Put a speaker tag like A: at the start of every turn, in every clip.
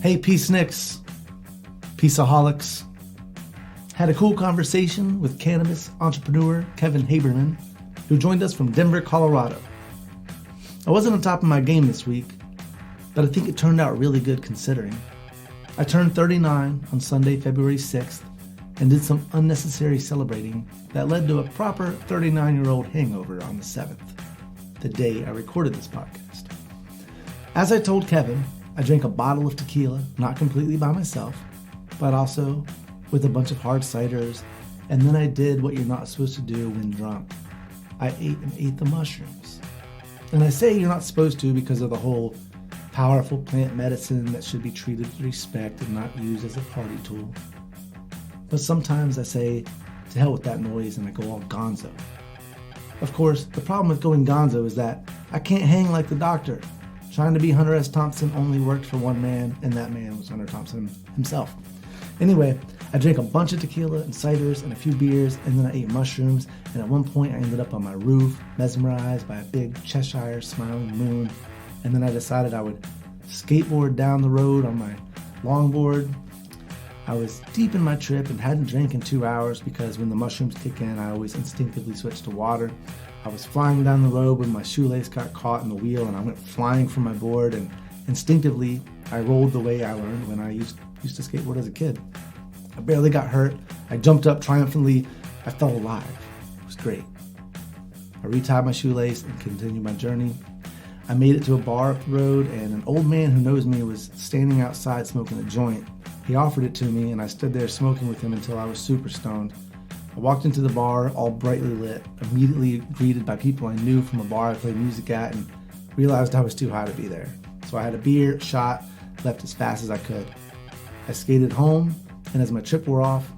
A: Hey, Peacenicks, Peaceaholics. Had a cool conversation with cannabis entrepreneur Kevin Haberman, who joined us from Denver, Colorado. I wasn't on top of my game this week, but I think it turned out really good considering. I turned 39 on Sunday, February 6th, and did some unnecessary celebrating that led to a proper 39-year-old hangover on the 7th, the day I recorded this podcast. As I told Kevin, I drank a bottle of tequila, not completely by myself, but also with a bunch of hard ciders, and then I did what you're not supposed to do when drunk. I ate the mushrooms. And I say you're not supposed to because of the whole powerful plant medicine that should be treated with respect and not used as a party tool. But sometimes I say, to hell with that noise, and I go all gonzo. Of course, the problem with going gonzo is that I can't hang like the doctor. Trying to be Hunter S. Thompson only worked for one man, and that man was Hunter Thompson himself. Anyway, I drank a bunch of tequila and ciders and a few beers, and then I ate mushrooms, and at one point I ended up on my roof, mesmerized by a big Cheshire smiling moon, and then I decided I would skateboard down the road on my longboard. I was deep in my trip and hadn't drank in 2 hours because when the mushrooms kick in, I always instinctively switch to water. I was flying down the road when my shoelace got caught in the wheel and I went flying from my board, and instinctively I rolled the way I learned when I used to skateboard as a kid. I barely got hurt. I jumped up triumphantly. I felt alive. It was great. I retied my shoelace and continued my journey. I made it to a bar up the road, and an old man who knows me was standing outside smoking a joint. He offered it to me, and I stood there smoking with him until I was super stoned. I walked into the bar, all brightly lit, immediately greeted by people I knew from a bar I played music at, and realized I was too high to be there. So I had a beer, shot, left as fast as I could. I skated home, and as my trip wore off,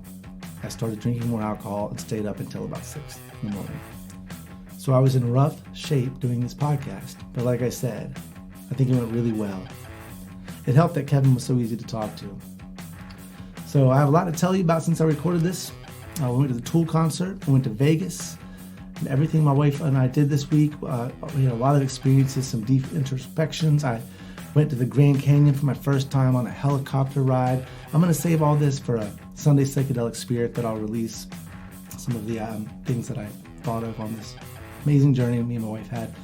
A: I started drinking more alcohol and stayed up until about 6 in the morning. So I was in rough shape doing this podcast, but like I said, I think it went really well. It helped that Kevin was so easy to talk to. So I have a lot to tell you about since I recorded this. We went to the Tool concert, we went to Vegas, and everything my wife and I did this week. We had a lot of experiences, some deep introspections. I went to the Grand Canyon for my first time on a helicopter ride. I'm going to save all this for a Sunday Psychedelic Spirit that I'll release some of the things that I thought of on this amazing journey me and my wife had.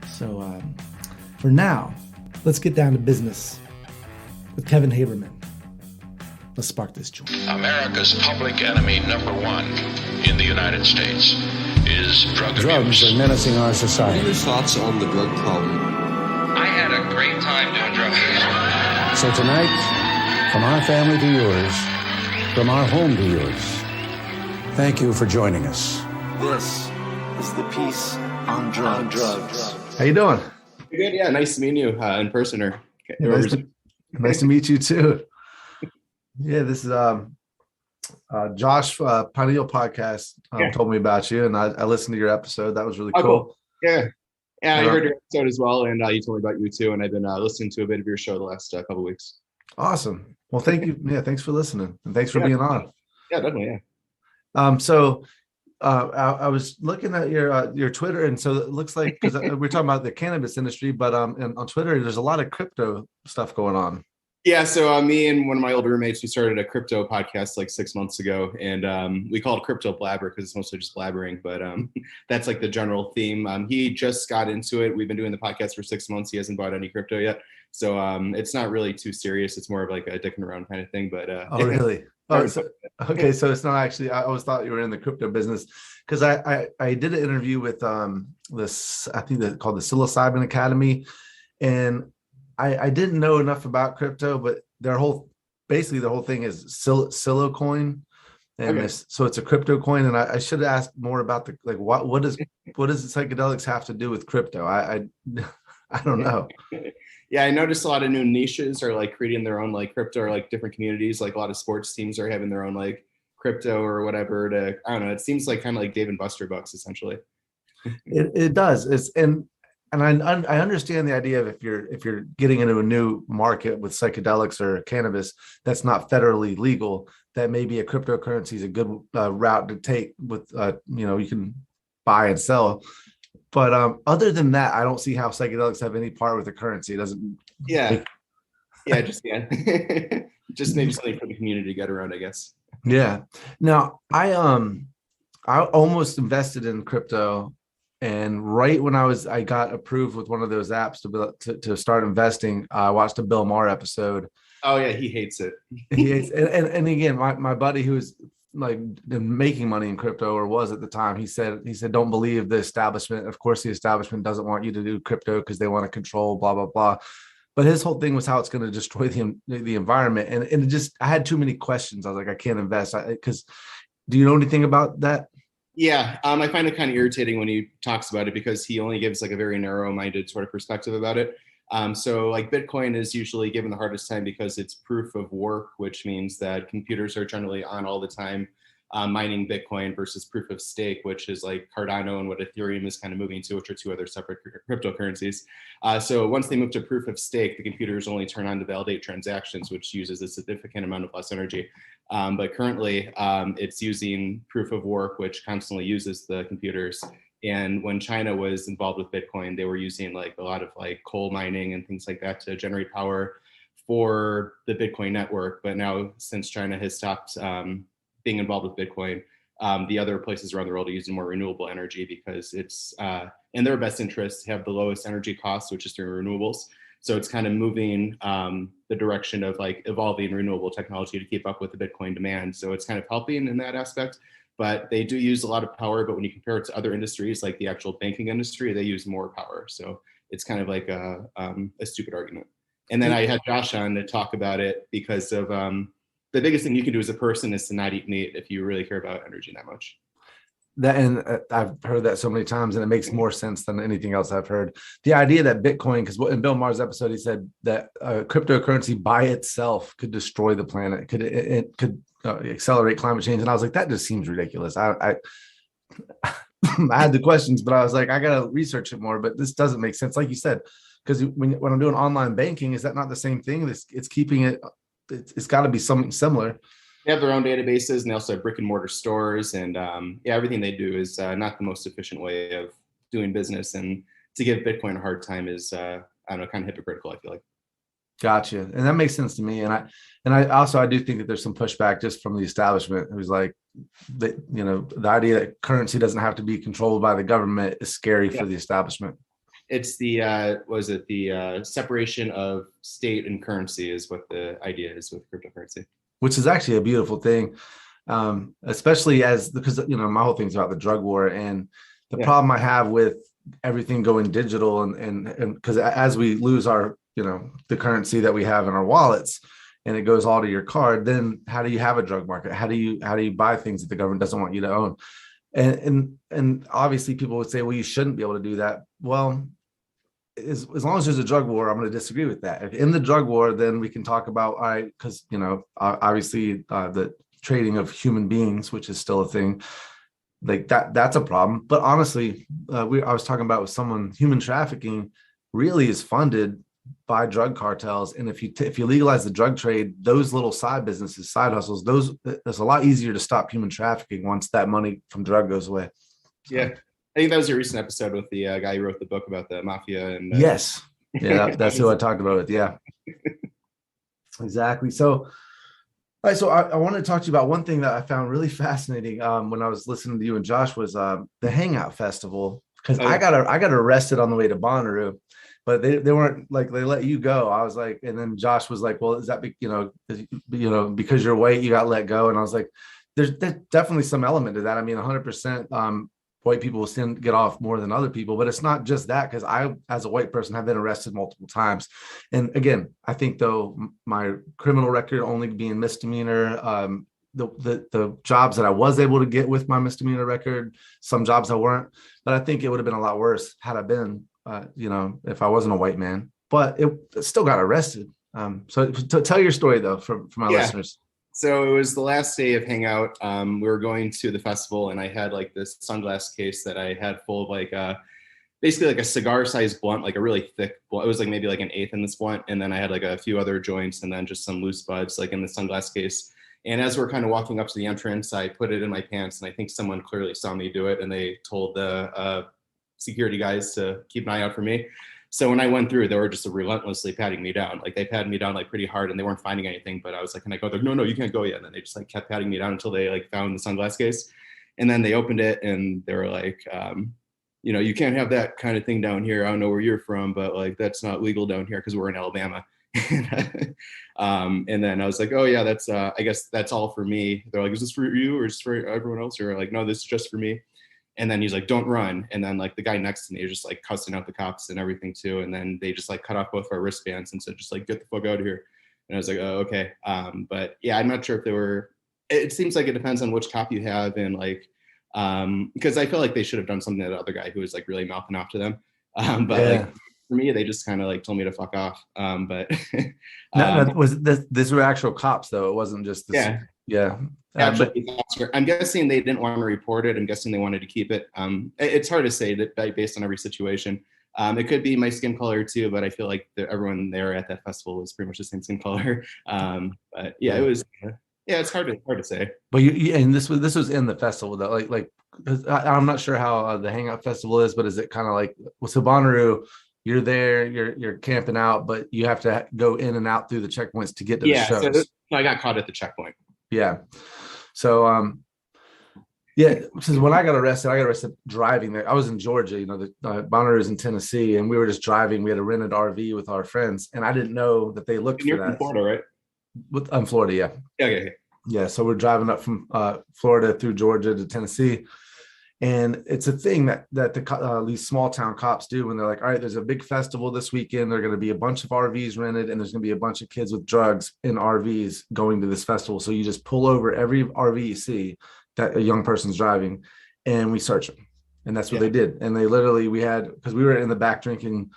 A: So for now, let's get down to business with Kevin Haberman. Let's spark this joint.
B: America's public enemy number one in the United States is drug abuse.
C: Drugs are menacing our society.
D: What are your thoughts on the drug problem?
B: I had a great time doing drugs.
C: So tonight, from our family to yours, from our home to yours, thank you for joining us.
E: This is the Peace on Drugs.
A: How you doing?
D: Good, yeah. Nice to meet you in person. Or
A: Nice to meet you too. Yeah, this is Josh Pineal Podcast told me about you, and I listened to your episode. That was really cool.
D: Yeah, I heard your episode as well, and you told me about you too. And I've been listening to a bit of your show the last couple of weeks.
A: Awesome. Well, thank you. Yeah, thanks for listening, and thanks for being on.
D: Yeah, definitely. Yeah.
A: So I was looking at your Twitter, and so it looks like, because we're talking about the cannabis industry, but and on Twitter, there's a lot of crypto stuff going on.
D: Yeah, so me and one of my old roommates, we started a crypto podcast like 6 months ago, and we call it Crypto Blabber because it's mostly just blabbering, but that's like the general theme. He just got into it. We've been doing the podcast for 6 months. He hasn't bought any crypto yet, so it's not really too serious. It's more of like a dicking around kind of thing. But
A: oh, really? Oh, so, okay. So it's not actually. I always thought you were in the crypto business because I did an interview with this, I think they're called the Psilocybin Academy, and I didn't know enough about crypto, but their whole thing is Silocoin, and so it's a crypto coin. And I should have asked more about the what does the psychedelics have to do with crypto? I don't know.
D: Yeah, I noticed a lot of new niches are like creating their own like crypto or like different communities. Like a lot of sports teams are having their own like crypto or whatever. I don't know. It seems like kind of like Dave and Buster bucks essentially.
A: It does. And I understand the idea of if you're getting into a new market with psychedelics or cannabis that's not federally legal, that maybe a cryptocurrency is a good route to take with you can buy and sell. But other than that, I don't see how psychedelics have any part with the currency. It doesn't.
D: Yeah. Yeah, just maybe something for the community to get around, I guess.
A: Yeah. Now, I almost invested in crypto, and right when I got approved with one of those apps to start investing, I watched a Bill Maher episode.
D: Oh yeah, he hates it.
A: And again, my buddy who's like making money in crypto, or was at the time, he said don't believe the establishment. Of course, the establishment doesn't want you to do crypto because they want to control blah blah blah. But his whole thing was how it's going to destroy the environment, and it just, I had too many questions. I was like, I can't invest because. Do you know anything about that?
D: Yeah, I find it kind of irritating when he talks about it because he only gives like a very narrow-minded sort of perspective about it. So like Bitcoin is usually given the hardest time because it's proof of work, which means that computers are generally on all the time mining Bitcoin, versus proof of stake, which is like Cardano and what Ethereum is kind of moving to, which are two other separate cryptocurrencies. So once they move to proof of stake, the computers only turn on to validate transactions, which uses a significant amount of less energy. But currently it's using proof of work, which constantly uses the computers. And when China was involved with Bitcoin, they were using like a lot of like coal mining and things like that to generate power for the Bitcoin network. But now, since China has stopped being involved with Bitcoin, the other places around the world are using more renewable energy because it's in their best interest to have the lowest energy costs, which is through renewables. So it's kind of moving the direction of like evolving renewable technology to keep up with the Bitcoin demand. So it's kind of helping in that aspect. But they do use a lot of power. But when you compare it to other industries, like the actual banking industry, they use more power. So it's kind of like a stupid argument. And then I had Josh on to talk about it because of the biggest thing you can do as a person is to not eat meat if you really care about energy that much.
A: That, and I've heard that so many times, and it makes more sense than anything else I've heard. The idea that Bitcoin, because in Bill Maher's episode, he said that cryptocurrency by itself could destroy the planet, it could accelerate climate change, and I was like, that just seems ridiculous. I had the questions, but I was like, I gotta research it more. But this doesn't make sense, like you said, because when I'm doing online banking, is that not the same thing? It's keeping it. It's got to be something similar.
D: They have their own databases, and they also have brick and mortar stores, and everything they do is not the most efficient way of doing business. And to give Bitcoin a hard time is, I don't know, kind of hypocritical, I feel like.
A: Gotcha, and that makes sense to me. And I do think that there's some pushback just from the establishment, who's like, that, the idea that currency doesn't have to be controlled by the government is scary for the establishment.
D: It's the separation of state and currency is what the idea is with cryptocurrency. Which
A: is actually a beautiful thing, especially because my whole thing's about the drug war, and the problem I have with everything going digital, and because as we lose our the currency that we have in our wallets, and it goes all to your card, then how do you have a drug market? How do you buy things that the government doesn't want you to own? And obviously people would say, well, you shouldn't be able to do that. Well, as long as there's a drug war, I'm going to disagree with that. If in the drug war, then we can talk about, all right, because obviously the trading of human beings, which is still a thing, like that's a problem. But honestly, I was talking about with someone, human trafficking really is funded by drug cartels. And if you legalize the drug trade, those little side businesses, side hustles, it's a lot easier to stop human trafficking once that money from drug goes away. So.
D: Yeah. I think that was your recent episode with the guy who wrote the book about the mafia. And
A: yes. Yeah, that's who I talked about it. Yeah, exactly. So, all right, so I wanted to talk to you about one thing that I found really fascinating when I was listening to you and Josh was the Hangout Festival, because I got arrested on the way to Bonnaroo, but they weren't like, they let you go. I was like, and then Josh was like, well, is that because you're white you got let go? And I was like, there's definitely some element to that. I mean, 100%. White people will still get off more than other people, but it's not just that, because I, as a white person, have been arrested multiple times. And again, I think though my criminal record only being misdemeanor, the jobs that I was able to get with my misdemeanor record, some jobs I weren't, but I think it would have been a lot worse had I been, if I wasn't a white man. But it still got arrested. So to tell your story though, for my listeners.
D: So it was the last day of Hangout. We were going to the festival, and I had like this sunglass case that I had full of like basically like a cigar-sized blunt, like a really thick blunt. It was like maybe like an eighth in this blunt, and then I had like a few other joints, and then just some loose buds like in the sunglass case. And as we're kind of walking up to the entrance, I put it in my pants, and I think someone clearly saw me do it, and they told the security guys to keep an eye out for me. So when I went through, they were just relentlessly patting me down. Like they patted me down like pretty hard and they weren't finding anything, but I was like, can I go there? No, you can't go yet. And then they just like kept patting me down until they like found the sunglass case. And then they opened it and they were like, you can't have that kind of thing down here. I don't know where you're from, but like, that's not legal down here because we're in Alabama. And then I was like, oh yeah, that's, I guess that's all for me. They're like, is this for you or is this for everyone else? Or like, no, this is just for me. And then he's like, don't run. And then like the guy next to me is just like cussing out the cops and everything too. And then they just like cut off both our wristbands and said, just like, get the fuck out of here. And I was like, oh, okay. But yeah, I'm not sure if it seems like it depends on which cop you have. And like, because I feel like they should have done something to the other guy who was like really mouthing off to them. Like for me, they just kind of like told me to fuck off. But
A: no, was this were actual cops though? It wasn't just this. Yeah.
D: Actually, I'm guessing they didn't want to report it. I'm guessing they wanted to keep it. It's hard to say that based on every situation. It could be my skin color too, but I feel like everyone there at that festival was pretty much the same skin color. But yeah, it was. Yeah, it's hard to say.
A: But and this was in the festival though. Like I'm not sure how the Hangout Festival is, but is it kind of like with Bonnaroo? You're there, you're camping out, but you have to go in and out through the checkpoints to get to the shows.
D: So I got caught at the checkpoint.
A: Yeah. So because when I got arrested driving there. I was in Georgia, the Bonnaroo is in Tennessee, and we were just driving. We had a rented RV with our friends, and I didn't know that they looked for that.
D: From Florida, right?
A: I'm Florida, yeah.
D: Okay.
A: Yeah, so we're driving up from Florida through Georgia to Tennessee. And it's a thing that these small town cops do when they're like, all right, there's a big festival this weekend. There're going to be a bunch of RVs rented, and there's going to be a bunch of kids with drugs in RVs going to this festival. So you just pull over every RV you see that a young person's driving, and we search them. And that's what they did. And they literally, because we were in the back drinking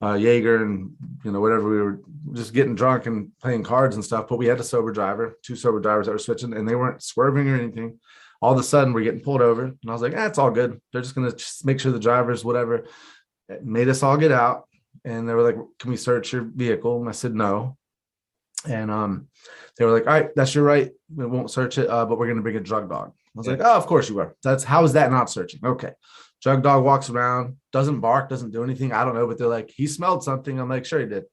A: Jaeger and whatever, we were just getting drunk and playing cards and stuff. But we had two sober drivers that were switching, and they weren't swerving or anything. All of a sudden we're getting pulled over, and I was like, it's all good. They're just going to make sure the drivers, whatever. It made us all get out, and they were like, can we search your vehicle? And I said, no. And they were like, all right, that's your right. We won't search it, but we're going to bring a drug dog. I was like, oh, of course you are. How is that not searching? Okay. Drug dog walks around, doesn't bark, doesn't do anything. I don't know, but they're like, he smelled something. I'm like, sure he did.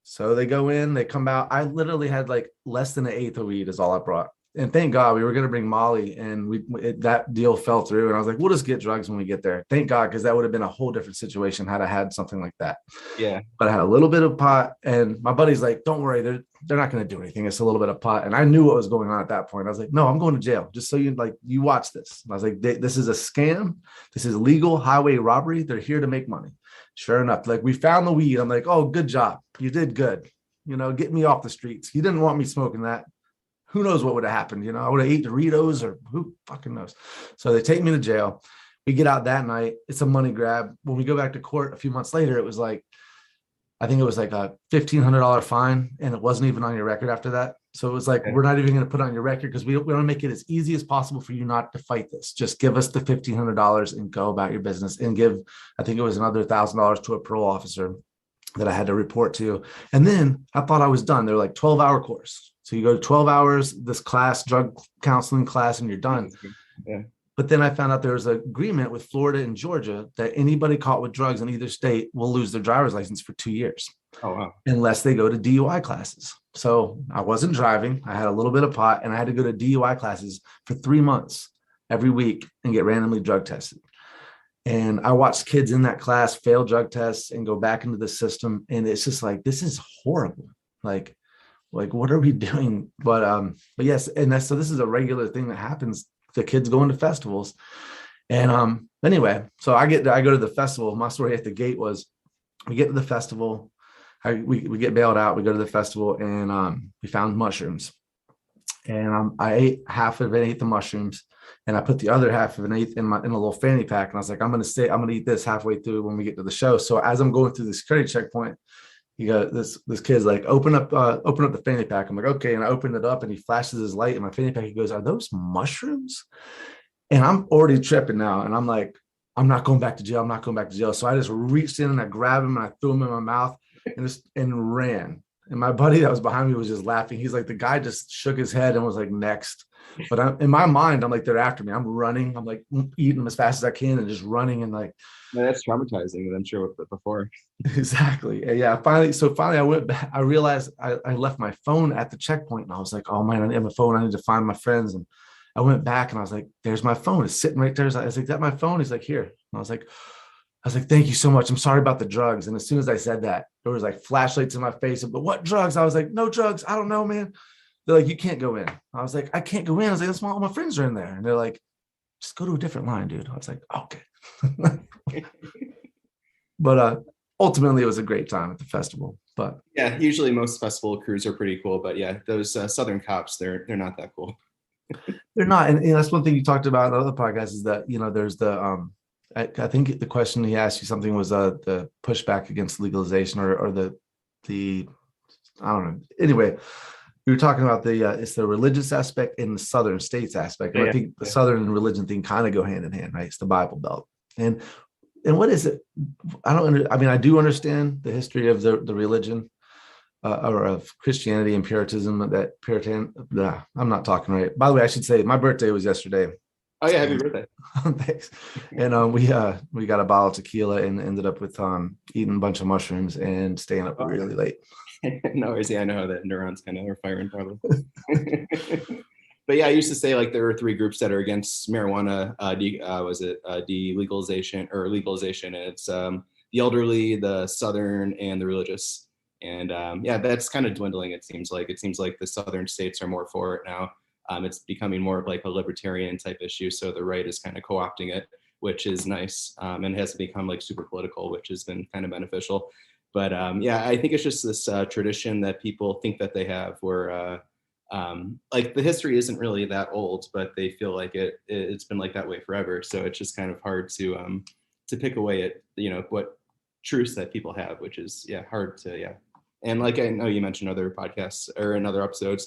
A: So they go in, they come out. I literally had like less than an eighth of weed is all I brought. And thank God we were going to bring Molly, and that deal fell through. And I was like, we'll just get drugs when we get there. Thank God, because that would have been a whole different situation had I had something like that.
D: Yeah.
A: But I had a little bit of pot, and my buddy's like, don't worry, they're not going to do anything. It's a little bit of pot. And I knew what was going on at that point. I was like, no, I'm going to jail. Just so you watch this. And I was like, this is a scam. This is legal highway robbery. They're here to make money. Sure enough, like we found the weed. I'm like, oh, good job. You did good. Get me off the streets. You didn't want me smoking that. Who knows what would have happened? I would have ate Doritos, or who fucking knows? So they take me to jail. We get out that night. It's a money grab. When we go back to court a few months later, it was like, I think it was like a $1,500 fine, and it wasn't even on your record after that. So it was like, we're not even going to put on your record because we want to make it as easy as possible for you not to fight this. Just give us the $1,500 and go about your business, and give, I think it was another $1,000 to a parole officer that I had to report to. And then I thought I was done. They're like 12-hour course. So you go to 12 hours, this class, drug counseling class, and you're done.
D: Yeah.
A: But then I found out there was an agreement with Florida and Georgia that anybody caught with drugs in either state will lose their driver's license for 2 years.
D: Oh, wow.
A: Unless they go to DUI classes. So I wasn't driving. I had a little bit of pot, and I had to go to DUI classes for 3 months every week and get randomly drug tested. And I watched kids in that class fail drug tests and go back into the system. And it's just like, this is horrible. Like, what are we doing? But yes, and so this is a regular thing that happens. The kids going to festivals. And anyway, so I go to the festival. My story at the gate was, we get to the festival, we get bailed out, we go to the festival, and we found mushrooms. And I ate half of an eighth of mushrooms, and I put the other half of an eighth in a little fanny pack. And I was like, I'm gonna eat this halfway through when we get to the show. So as I'm going through the security checkpoint, this kid's like, open up the fanny pack. I'm like, okay. And I opened it up, and he flashes his light in my fanny pack. He goes, are those mushrooms? And I'm already tripping now. And I'm like, I'm not going back to jail. I'm not going back to jail. So I just reached in and I grabbed him and I threw him in my mouth and ran. And my buddy that was behind me was just laughing. He's like, the guy just shook his head and was like, next. But in my mind, I'm like, they're after me. I'm running. I'm like eating them as fast as I can and just running and like.
D: No, that's traumatizing. I'm sure before.
A: Exactly. Yeah. Finally I went back. I realized I left my phone at the checkpoint and I was like, oh man, I need my phone. I need to find my friends. And I went back and I was like, there's my phone. It's sitting right there. I was like, is that my phone? He's like, here. And I was like, thank you so much. I'm sorry about the drugs. And as soon as I said that, there was like flashlights in my face. But what drugs? I was like, no drugs. I don't know, man. They're like, you can't go in. I was like, I can't go in. I was like, that's why all my friends are in there. And they're like, just go to a different line, dude. I was like, okay. But ultimately, it was a great time at the festival. But
D: yeah, usually most festival crews are pretty cool. But yeah, those Southern cops, they're not that cool.
A: They're not. And that's one thing you talked about in the other podcast is that, there's the I think the question he asked you something was the pushback against legalization or the I don't know. Anyway, we were talking about it's the religious aspect and the Southern states aspect. And I think the Southern religion thing kind of go hand in hand, right? It's the Bible Belt. And what is it? I do understand the history of the religion or of Christianity and Puritanism, I'm not talking right. By the way, I should say my birthday was yesterday.
D: Oh yeah, happy birthday.
A: Thanks. And we got a bottle of tequila and ended up with eating a bunch of mushrooms and staying up really late.
D: No worries. Yeah, I know how the neurons kind of are firing probably. But yeah, I used to say like there are three groups that are against marijuana. Delegalization or legalization? And it's the elderly, the Southern, and the religious. And yeah, that's kind of dwindling. It seems like the Southern states are more for it now. It's becoming more of like a libertarian type issue. So the right is kind of co-opting it, which is nice. And it has become like super political, which has been kind of beneficial. But yeah, I think it's just this tradition that people think that they have where like the history isn't really that old, but they feel like it's been like that way forever. So it's just kind of hard to pick away at, what truths that people have, which is, hard to, And like, I know you mentioned other podcasts or in other episodes,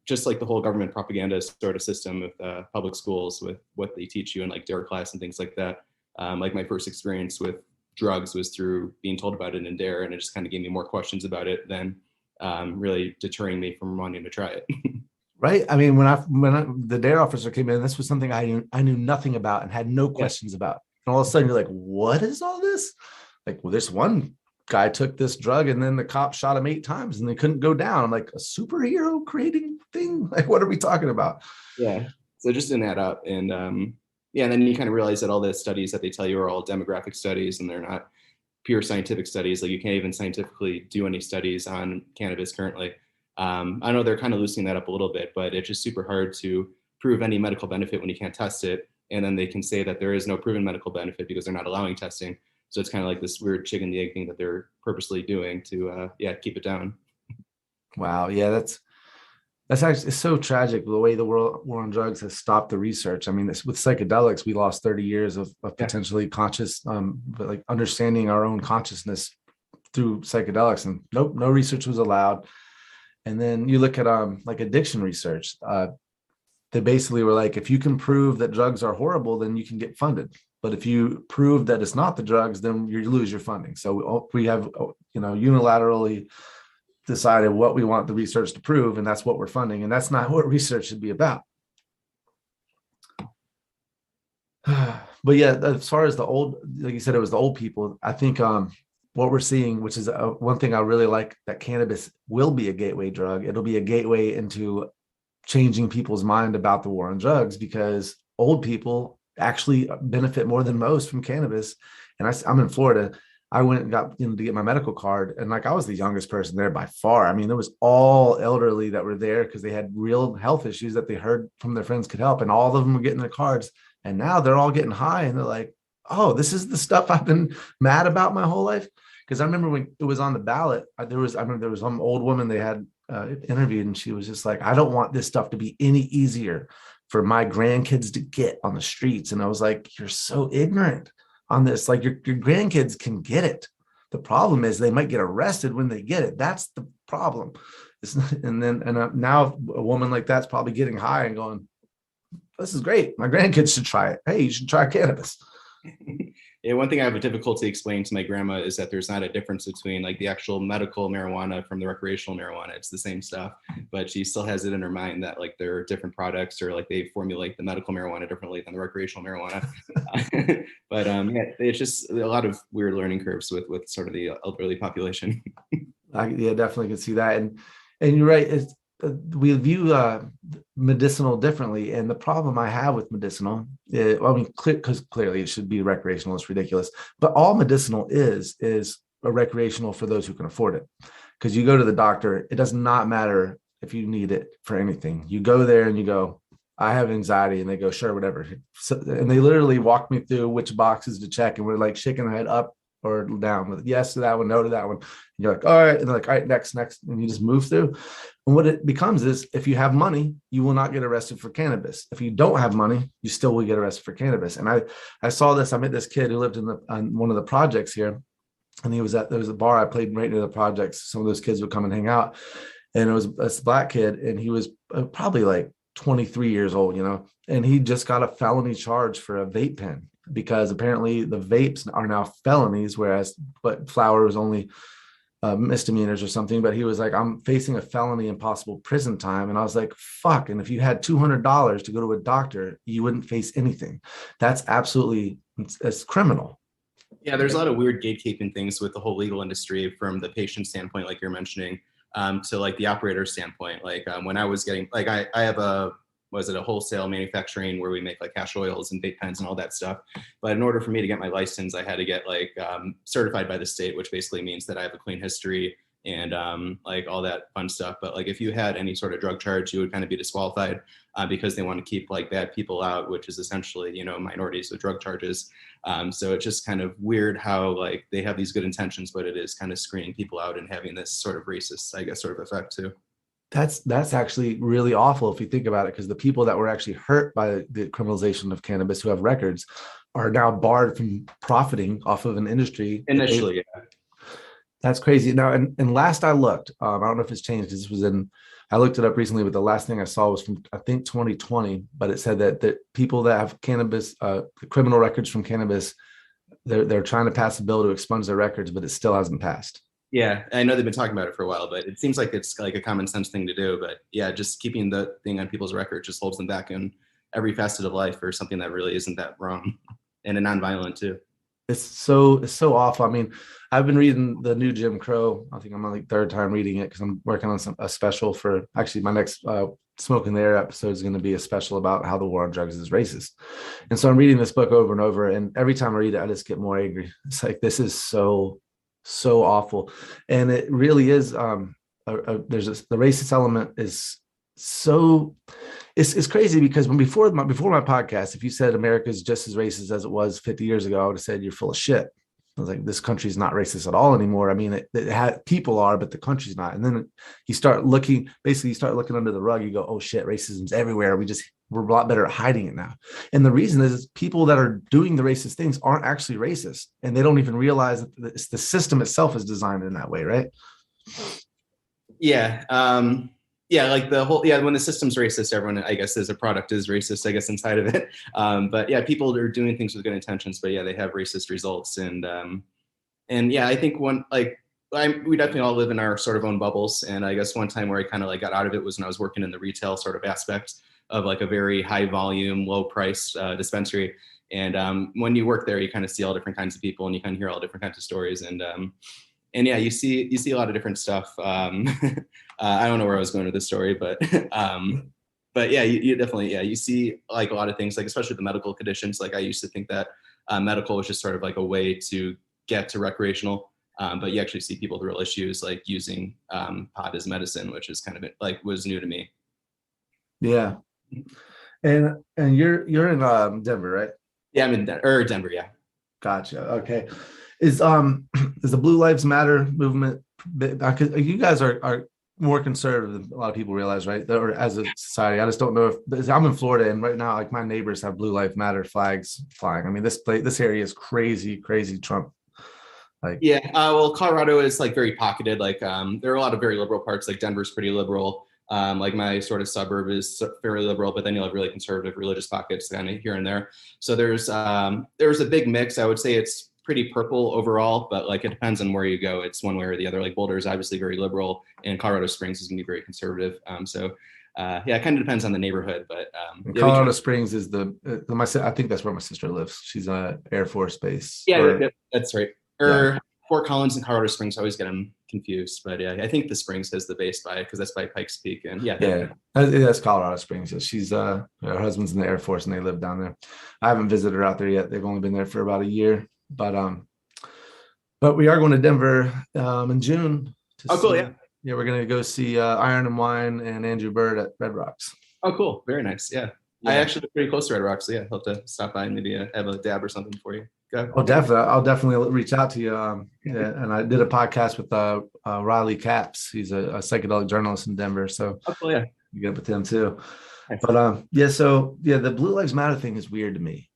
D: just like the whole government propaganda sort of system with public schools, with what they teach you in like DARE class and things like that. Like my first experience with drugs was through being told about it in DARE, and it just kind of gave me more questions about it than really deterring me from wanting to try it.
A: Right. I mean, when the DARE officer came in, this was something I knew nothing about and had no questions about. And all of a sudden you're like, what is all this? Like, well, this one guy took this drug and then the cop shot him 8 times and they couldn't go down. I'm like, a superhero creating thing? Like, what are we talking about?
D: Yeah. So it just didn't add up. And and then you kind of realize that all the studies that they tell you are all demographic studies and they're not pure scientific studies. Like you can't even scientifically do any studies on cannabis currently. I know they're kind of loosening that up a little bit, but it's just super hard to prove any medical benefit when you can't test it. And then they can say that there is no proven medical benefit because they're not allowing testing. So it's kind of like this weird chicken and the egg thing that they're purposely doing to keep it down.
A: Wow. Yeah, that's actually, it's so tragic the way the war on drugs has stopped the research. I mean, with psychedelics, we lost 30 years of potentially conscious, but like understanding our own consciousness through psychedelics, and no research was allowed. And then you look at like addiction research. They basically were like, if you can prove that drugs are horrible, then you can get funded. But if you prove that it's not the drugs, then you lose your funding. So we have, unilaterally decided what we want the research to prove, and that's what we're funding. And that's not what research should be about. But yeah, as far as the old, like you said, it was the old people. I think what we're seeing, which is one thing I really like, that cannabis will be a gateway drug. It'll be a gateway into changing people's mind about the war on drugs, because old people actually benefit more than most from cannabis. And I'm in Florida. I went and got to get my medical card, and like I was the youngest person there by far. I mean, there was all elderly that were there because they had real health issues that they heard from their friends could help, and all of them were getting their cards. And now they're all getting high, and they're like, "Oh, this is the stuff I've been mad about my whole life." Because I remember when it was on the ballot, there was some old woman they had interviewed, and she was just like, "I don't want this stuff to be any easier for my grandkids to get on the streets." And I was like, "You're so ignorant on this. Like your grandkids can get it. The problem is they might get arrested when they get it. That's the problem." Now a woman like that's probably getting high and going, "This is great. My grandkids should try it. Hey, you should try cannabis."
D: Yeah, one thing I have a difficulty explaining to my grandma is that there's not a difference between like the actual medical marijuana from the recreational marijuana. It's the same stuff, but she still has it in her mind that like there are different products, or like they formulate the medical marijuana differently than the recreational marijuana. But yeah, it's just a lot of weird learning curves with sort of the elderly population.
A: Yeah, definitely can see that. And you're right. It's, we view medicinal differently. And the problem I have with medicinal, because clearly it should be recreational, it's ridiculous. But all medicinal is a recreational for those who can afford it. Because you go to the doctor, it does not matter if you need it for anything. You go there and you go, I have anxiety, and they go, sure, whatever. So, and they literally walk me through which boxes to check, and we're like shaking our head up or down with yes to that one, no to that one. And you're like, all right. And they're like, all right, next. And you just move through. And what it becomes is, if you have money, you will not get arrested for cannabis. If you don't have money, you still will get arrested for cannabis. And I saw this. I met this kid who lived on one of the projects here. And there was a bar I played right near the projects. Some of those kids would come and hang out. And it was a black kid. And he was probably like 23 years old, and he just got a felony charge for a vape pen, because apparently the vapes are now felonies, but flower was only misdemeanors or something. But he was like, I'm facing a felony and possible prison time. And I was like, fuck. And if you had $200 to go to a doctor, you wouldn't face anything. That's absolutely, it's criminal.
D: Yeah, there's a lot of weird gatekeeping things with the whole legal industry, from the patient standpoint, like you're mentioning, to like the operator standpoint. Like when I was getting, like I have a wholesale manufacturing where we make like hash oils and vape pens and all that stuff. But in order for me to get my license, I had to get like certified by the state, which basically means that I have a clean history and like all that fun stuff. But like if you had any sort of drug charge, you would kind of be disqualified because they want to keep like bad people out, which is essentially, minorities with drug charges. So it's just kind of weird how like they have these good intentions, but it is kind of screening people out and having this sort of racist, I guess, sort of effect too.
A: That's actually really awful if you think about it, because the people that were actually hurt by the criminalization of cannabis, who have records, are now barred from profiting off of an industry.
D: Initially, yeah.
A: That's crazy. Now, and last I looked, I don't know if it's changed. I looked it up recently, but the last thing I saw was from, I think, 2020. But it said that people that have cannabis, criminal records from cannabis, they're trying to pass a bill to expunge their records, but it still hasn't passed.
D: Yeah, I know they've been talking about it for a while, but it seems like it's like a common sense thing to do. But yeah, just keeping the thing on people's record just holds them back in every facet of life for something that really isn't that wrong, and a nonviolent too.
A: It's so awful. I mean, I've been reading the new Jim Crow. I think I'm on like third time reading it, because I'm working on a special for, actually my next Smoking the Air episode is going to be a special about how the war on drugs is racist. And so I'm reading this book over and over, and every time I read it, I just get more angry. It's like, this is so awful. And it really is, the racist element is so, it's crazy, because before my podcast, if you said America is just as racist as it was 50 years ago, I would have said you're full of shit. I was like, this country's not racist at all anymore. I mean, people are, but the country's not. And then you start looking under the rug. You go, oh shit, racism's everywhere. We're a lot better at hiding it now. And the reason is people that are doing the racist things aren't actually racist, and they don't even realize that the system itself is designed in that way, right?
D: Yeah. Yeah, like when the system's racist, everyone, I guess, as a product is racist, I guess, inside of it. But yeah, people are doing things with good intentions, but yeah, they have racist results. And yeah, I think we definitely all live in our sort of own bubbles. And I guess one time where I kind of like got out of it was when I was working in the retail sort of aspect of like a very high volume, low price dispensary. And when you work there, you kind of see all different kinds of people, and you kind of hear all different kinds of stories. And yeah, you see a lot of different stuff. I don't know where I was going with this story, but yeah, you definitely, you see like a lot of things, like especially the medical conditions. Like I used to think that medical was just sort of like a way to get to recreational, but you actually see people with real issues like using pot as medicine, which is kind of like was new to me. Yeah.
A: And you're in Denver, right?
D: Yeah, I'm in Denver. Yeah.
A: Gotcha. Okay. Is the Blue Lives Matter movement, because you guys are more conservative than a lot of people realize, right? Or as a society, I just don't know if I'm in Florida, and right now, like my neighbors have Blue Lives Matter flags flying. I mean, this area is crazy Trump. Like,
D: yeah, well, Colorado is like very pocketed. Like there are a lot of very liberal parts. Like Denver's pretty liberal. Like my sort of suburb is fairly liberal, but then you'll have really conservative religious pockets kind of here and there. So there's a big mix. I would say it's pretty purple overall, but like it depends on where you go. It's one way or the other. Like Boulder is obviously very liberal, and Colorado Springs is going to be very conservative. Yeah, it kind of depends on the neighborhood, but
A: Colorado Springs is I think that's where my sister lives. She's a Air Force Base.
D: Yeah, that's right. Fort Collins and Colorado Springs, I always get them confused, but yeah, I think the Springs has the base by it because that's by Pikes Peak, and
A: that's Colorado Springs. She's her husband's in the Air Force and they live down there. I haven't visited her out there yet. They've only been there for about a year, but we are going to Denver in June.
D: Cool, yeah.
A: Yeah, we're gonna go see Iron and Wine and Andrew Bird at Red Rocks.
D: Oh, cool, very nice. Yeah. I actually live pretty close to Red Rocks, so yeah, hope to stop by and maybe have a dab or something for you.
A: Oh, definitely. I'll definitely reach out to you. And I did a podcast with Riley Capps. He's a psychedelic journalist in Denver. So
D: yeah,
A: you get with him too.
D: Nice.
A: But the Blue Lives Matter thing is weird to me.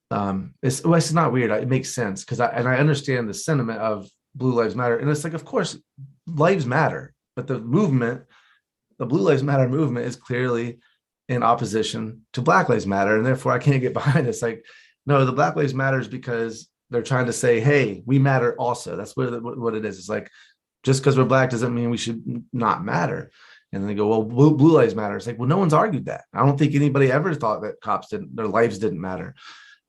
A: It's not weird. It makes sense because I understand the sentiment of Blue Lives Matter, and it's like, of course, lives matter, but the movement, the Blue Lives Matter movement, is clearly in opposition to Black Lives Matter, and therefore I can't get behind it. It's like, no, the Black Lives Matter is because they're trying to say, hey, we matter also. That's what it is. It's like, just because we're Black doesn't mean we should not matter. And then they go, well, Blue Lives Matter. It's like, well, no one's argued that. I don't think anybody ever thought that their lives didn't matter.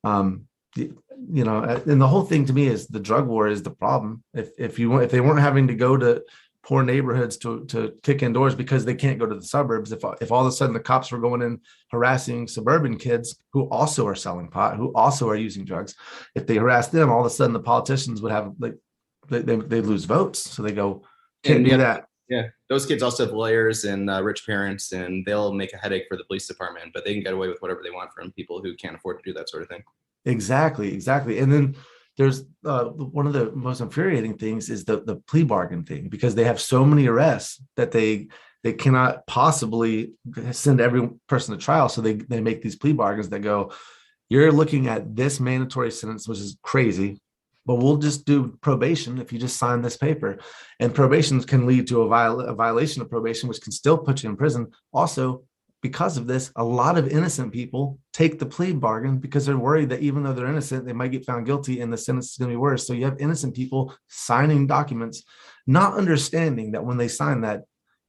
A: And the whole thing to me is the drug war is the problem. If they weren't having to go to poor neighborhoods to kick in doors because they can't go to the suburbs. If all of a sudden the cops were going in harassing suburban kids who also are selling pot, who also are using drugs, if they harass them, all of a sudden the politicians would have they lose votes. So they go, can't do that.
D: Yeah, those kids also have lawyers and rich parents, and they'll make a headache for the police department, but they can get away with whatever they want from people who can't afford to do that sort of thing.
A: Exactly. And then there's one of the most infuriating things is the plea bargain thing, because they have so many arrests that they cannot possibly send every person to trial. So they make these plea bargains that go, you're looking at this mandatory sentence, which is crazy, but we'll just do probation if you just sign this paper. And probation can lead to a violation of probation, which can still put you in prison. Also, because of this, a lot of innocent people take the plea bargain because they're worried that even though they're innocent, they might get found guilty and the sentence is going to be worse. So you have innocent people signing documents, not understanding that when they sign that,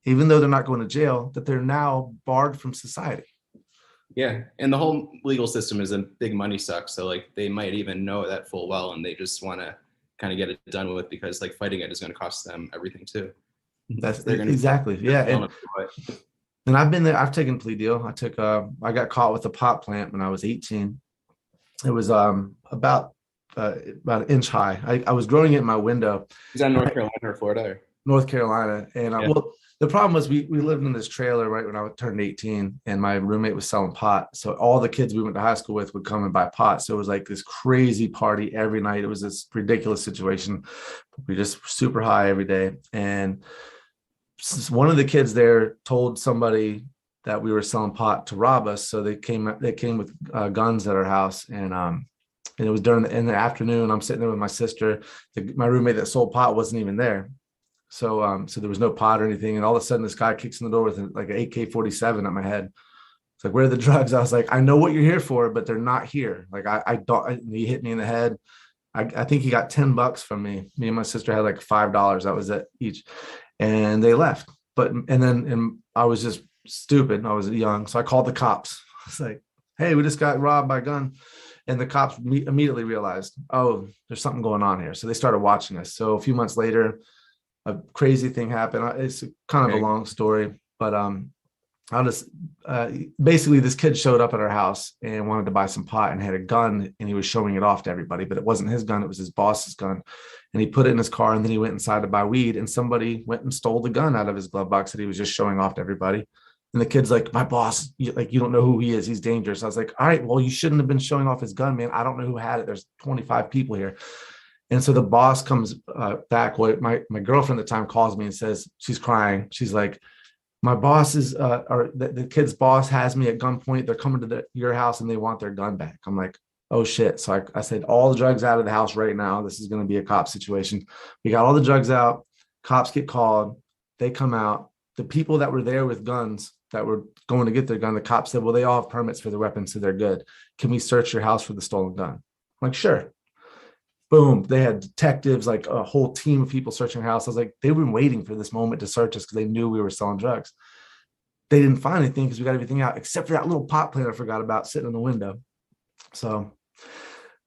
A: even though they're not going to jail, that they're now barred from society.
D: Yeah. And the whole legal system is a big money suck. So like they might even know that full well, and they just want to kind of get it done with, because like fighting it is going to cost them everything too.
A: That's exactly. Yeah. And I've been there. I've taken a plea deal. I got caught with a pot plant when I was 18. It was about an inch high. I was growing it in my window.
D: Is that North Carolina or Florida? Or?
A: North Carolina. And well, the problem was we lived in this trailer right when I turned 18, and my roommate was selling pot. So all the kids we went to high school with would come and buy pot. So it was like this crazy party every night. It was this ridiculous situation. We just super high every day. And one of the kids there told somebody that we were selling pot to rob us. So they came with guns at our house. And it was in the afternoon. I'm sitting there with my sister. My roommate that sold pot wasn't even there. So there was no pot or anything. And all of a sudden this guy kicks in the door with like an AK-47 at my head. It's like, where are the drugs? I was like, I know what you're here for, but they're not here. Like I don't, he hit me in the head. I think he got $10 from me. Me and my sister had like $5. That was it each. And they left. And I was just stupid. I was young. So I called the cops. I was like, hey, we just got robbed by a gun. And the cops immediately realized, oh, there's something going on here. So they started watching us. So a few months later, a crazy thing happened. It's kind of a long story, but I'll just basically this kid showed up at our house and wanted to buy some pot and had a gun, and he was showing it off to everybody, but it wasn't his gun. It was his boss's gun. And he put it in his car, and then he went inside to buy weed, and somebody went and stole the gun out of his glove box that he was just showing off to everybody. And the kid's like, my boss, you don't know who he is. He's dangerous. I was like, all right, well, you shouldn't have been showing off his gun, man. I don't know who had it. There's 25 people here. And so the boss comes back. My girlfriend at the time calls me and says, she's crying. She's like, my boss is, or the kid's boss has me at gunpoint. They're coming to your house and they want their gun back. I'm like, oh shit. So I said, all the drugs out of the house right now. This is going to be a cop situation. We got all the drugs out. Cops get called. They come out. The people that were there with guns that were going to get their gun. The cop said, well, they all have permits for the weapons, so they're good. Can we search your house for the stolen gun? I'm like, sure. Boom. They had detectives, like a whole team of people searching our house. I was like, they've been waiting for this moment to search us because they knew we were selling drugs. They didn't find anything because we got everything out except for that little pot plant I forgot about sitting in the window. So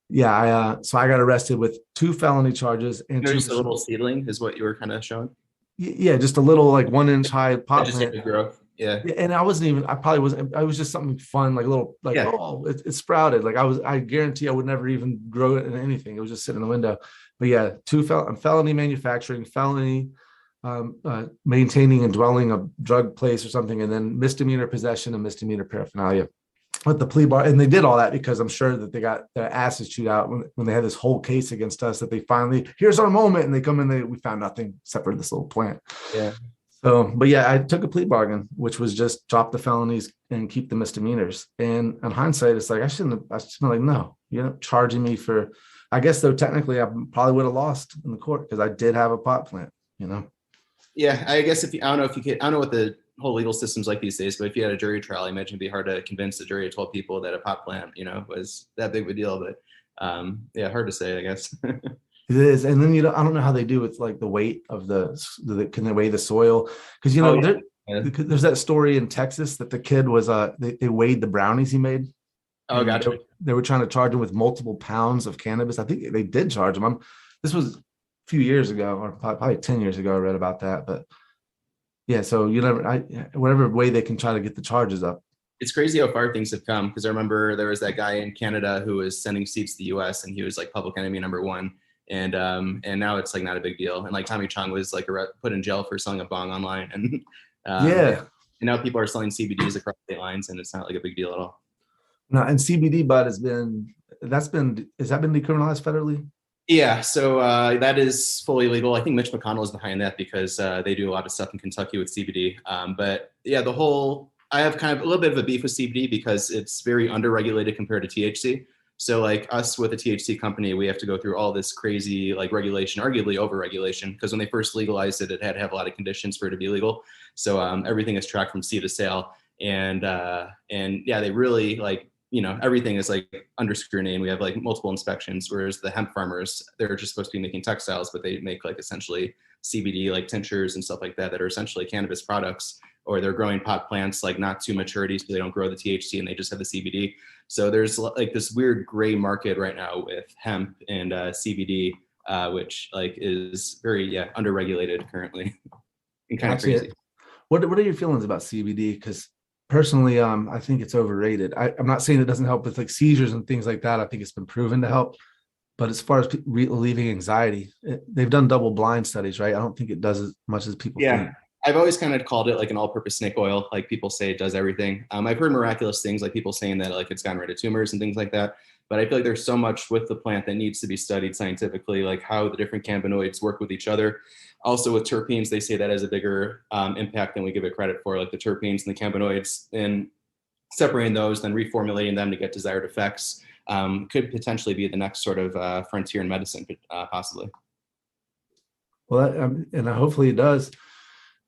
A: yeah, so I got arrested with 2 felony charges and
D: Just a little seedling is what you were kind of showing.
A: Yeah, just a little like 1-inch high pot
D: Just
A: plant.
D: like growth. Yeah.
A: And I probably wasn't, I was just something fun, like a little, like, oh, it sprouted. Like I guarantee I would never even grow it in anything. It was just sitting in the window. But yeah, 2 felony manufacturing, felony maintaining and dwelling a drug place or something, and then misdemeanor possession and misdemeanor paraphernalia with the plea bar. And they did all that because I'm sure that they got their asses chewed out when they had this whole case against us, that they finally, here's our moment. And they come in, we found nothing except for this little plant.
D: Yeah.
A: So, but yeah, I took a plea bargain, which was just drop the felonies and keep the misdemeanors. And in hindsight, it's like, I shouldn't have like, no, you're not charging me for, I guess though, technically I probably would have lost in the court because I did have a pot plant,
D: Yeah. I guess I don't know what the whole legal system's like these days, but if you had a jury trial, I imagine it'd be hard to convince the jury of 12 people that a pot plant, was that big of a deal. But yeah, hard to say, I guess.
A: It is. And then, I don't know how they do with like the weight of can they weigh the soil? Because, there's that story in Texas that the kid was, they weighed the brownies he made.
D: Oh, gotcha.
A: They were trying to charge him with multiple pounds of cannabis. I think they did charge him. This was a few years ago, or probably 10 years ago, I read about that. But yeah, so whatever way they can try to get the charges up.
D: It's crazy how far things have come, because I remember there was that guy in Canada who was sending seeds to the US and he was like public enemy #1. And now it's like not a big deal. And like Tommy Chong was like put in jail for selling a bong online. And and now people are selling CBDs across state lines, and it's not like a big deal at all.
A: No, and CBD bud has been decriminalized federally?
D: Yeah, so that is fully legal. I think Mitch McConnell is behind that because they do a lot of stuff in Kentucky with CBD. But yeah, I have kind of a little bit of a beef with CBD because it's very underregulated compared to THC. So like us with a THC company, we have to go through all this crazy like regulation, arguably over-regulation, because when they first legalized it, it had to have a lot of conditions for it to be legal. So everything is tracked from seed to sale. And yeah, they really like, everything is like under scrutiny, and we have like multiple inspections, whereas the hemp farmers, they're just supposed to be making textiles, but they make like essentially CBD, like tinctures and stuff like that are essentially cannabis products, or they're growing pot plants like not to maturity, so they don't grow the THC and they just have the CBD. So there's like this weird gray market right now with hemp and CBD, which like is very underregulated currently and kind of crazy.
A: What are your feelings about CBD? Because personally, I think it's overrated. I'm not saying it doesn't help with like seizures and things like that. I think it's been proven to help. But as far as relieving anxiety, they've done double-blind studies, right? I don't think it does as much as people think.
D: I've always kind of called it like an all-purpose snake oil. Like people say it does everything. I've heard miraculous things, like people saying that like it's gotten rid of tumors and things like that. But I feel like there's so much with the plant that needs to be studied scientifically, like how the different cannabinoids work with each other. Also with terpenes, they say that has a bigger impact than we give it credit for, like the terpenes and the cannabinoids, and separating those, then reformulating them to get desired effects could potentially be the next sort of frontier in medicine, possibly.
A: Well, and hopefully it does.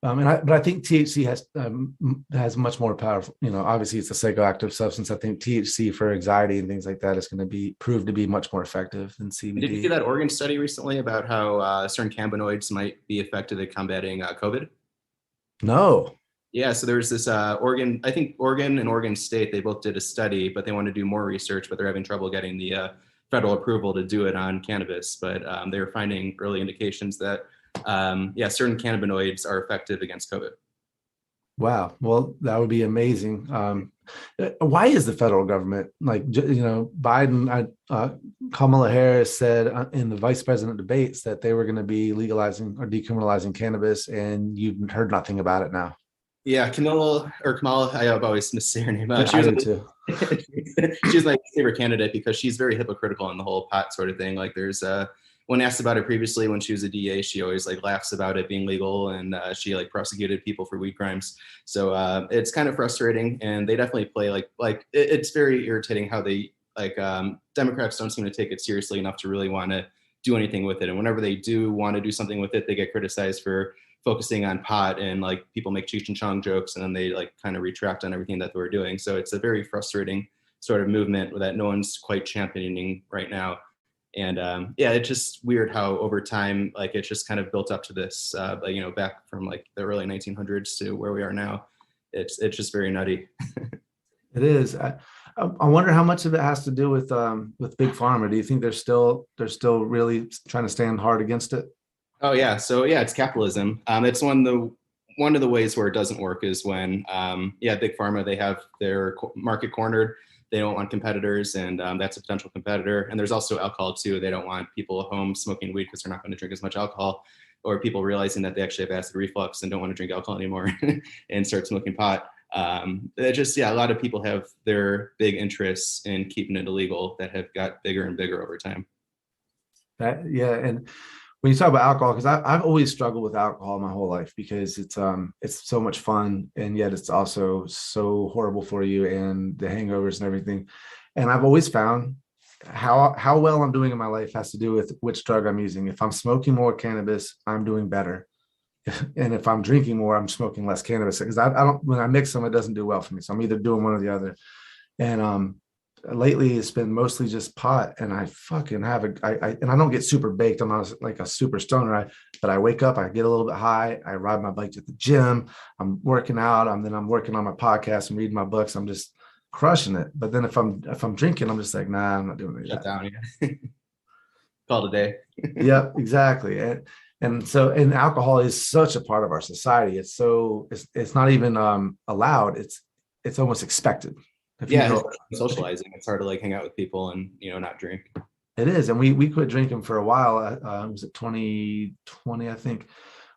A: But I think THC has much more powerful. Obviously it's a psychoactive substance. I think THC for anxiety and things like that is going to be proved to be much more effective than CBD.
D: Did you see that Oregon study recently about how certain cannabinoids might be effective at combating COVID?
A: No.
D: Yeah, so there's this Oregon and Oregon State, they both did a study, but they want to do more research, but they're having trouble getting the federal approval to do it on cannabis. But they were finding early indications that certain cannabinoids are effective against COVID.
A: Wow. Well, that would be amazing. Why is the federal government Biden, Kamala Harris said in the vice president debates that they were going to be legalizing or decriminalizing cannabis, and you've heard nothing about it now.
D: Yeah, Kamala, I've always missed her name.
A: I do too.
D: She's my favorite candidate because she's very hypocritical in the whole pot sort of thing. Like there's when asked about it previously when she was a DA, she always like laughs about it being legal, and she like prosecuted people for weed crimes. So it's kind of frustrating, and they definitely play like it's very irritating how they Democrats don't seem to take it seriously enough to really want to do anything with it. And whenever they do want to do something with it, they get criticized for focusing on pot, and like people make Cheech and Chong jokes and then they like kind of retract on everything that they were doing. So it's a very frustrating sort of movement that no one's quite championing right now. And yeah, it's just weird how over time, like it's just kind of built up to this, you know, back from like the early 1900s to where we are now. It's just very nutty.
A: It is. I wonder how much of it has to do with big pharma. Do you think they're still really trying to stand hard against it?
D: Oh yeah, so yeah, it's capitalism. It's one of the ways where it doesn't work is when big pharma, they have their market cornered. They don't want competitors, and that's a potential competitor. And there's also alcohol too. They don't want people at home smoking weed because they're not going to drink as much alcohol, or people realizing that they actually have acid reflux and don't want to drink alcohol anymore and start smoking pot. A lot of people have their big interests in keeping it illegal that have got bigger and bigger over time.
A: And when you talk about alcohol, because I've always struggled with alcohol my whole life because it's so much fun, and yet it's also so horrible for you and the hangovers and everything. And I've always found how well I'm doing in my life has to do with which drug I'm using. If I'm smoking more cannabis, I'm doing better. And if I'm drinking more, I'm smoking less cannabis, because I don't, when I mix them, it doesn't do well for me. So I'm either doing one or the other. And lately it's been mostly just pot, and I fucking have and I don't get super baked. I'm not like a super stoner, but I wake up, I get a little bit high, I ride my bike to the gym, I'm working out, then I'm working on my podcast and reading my books. I'm just crushing it. But then if I'm drinking, I'm just like, nah, I'm not doing any of that.
D: Shut down, yeah. Call it a day.
A: Yeah, exactly. And alcohol is such a part of our society. It's not even allowed. It's almost expected.
D: Socializing. It's hard to like hang out with people and, you know, not drink.
A: It is. And we quit drinking for a while. Was it 2020, I think,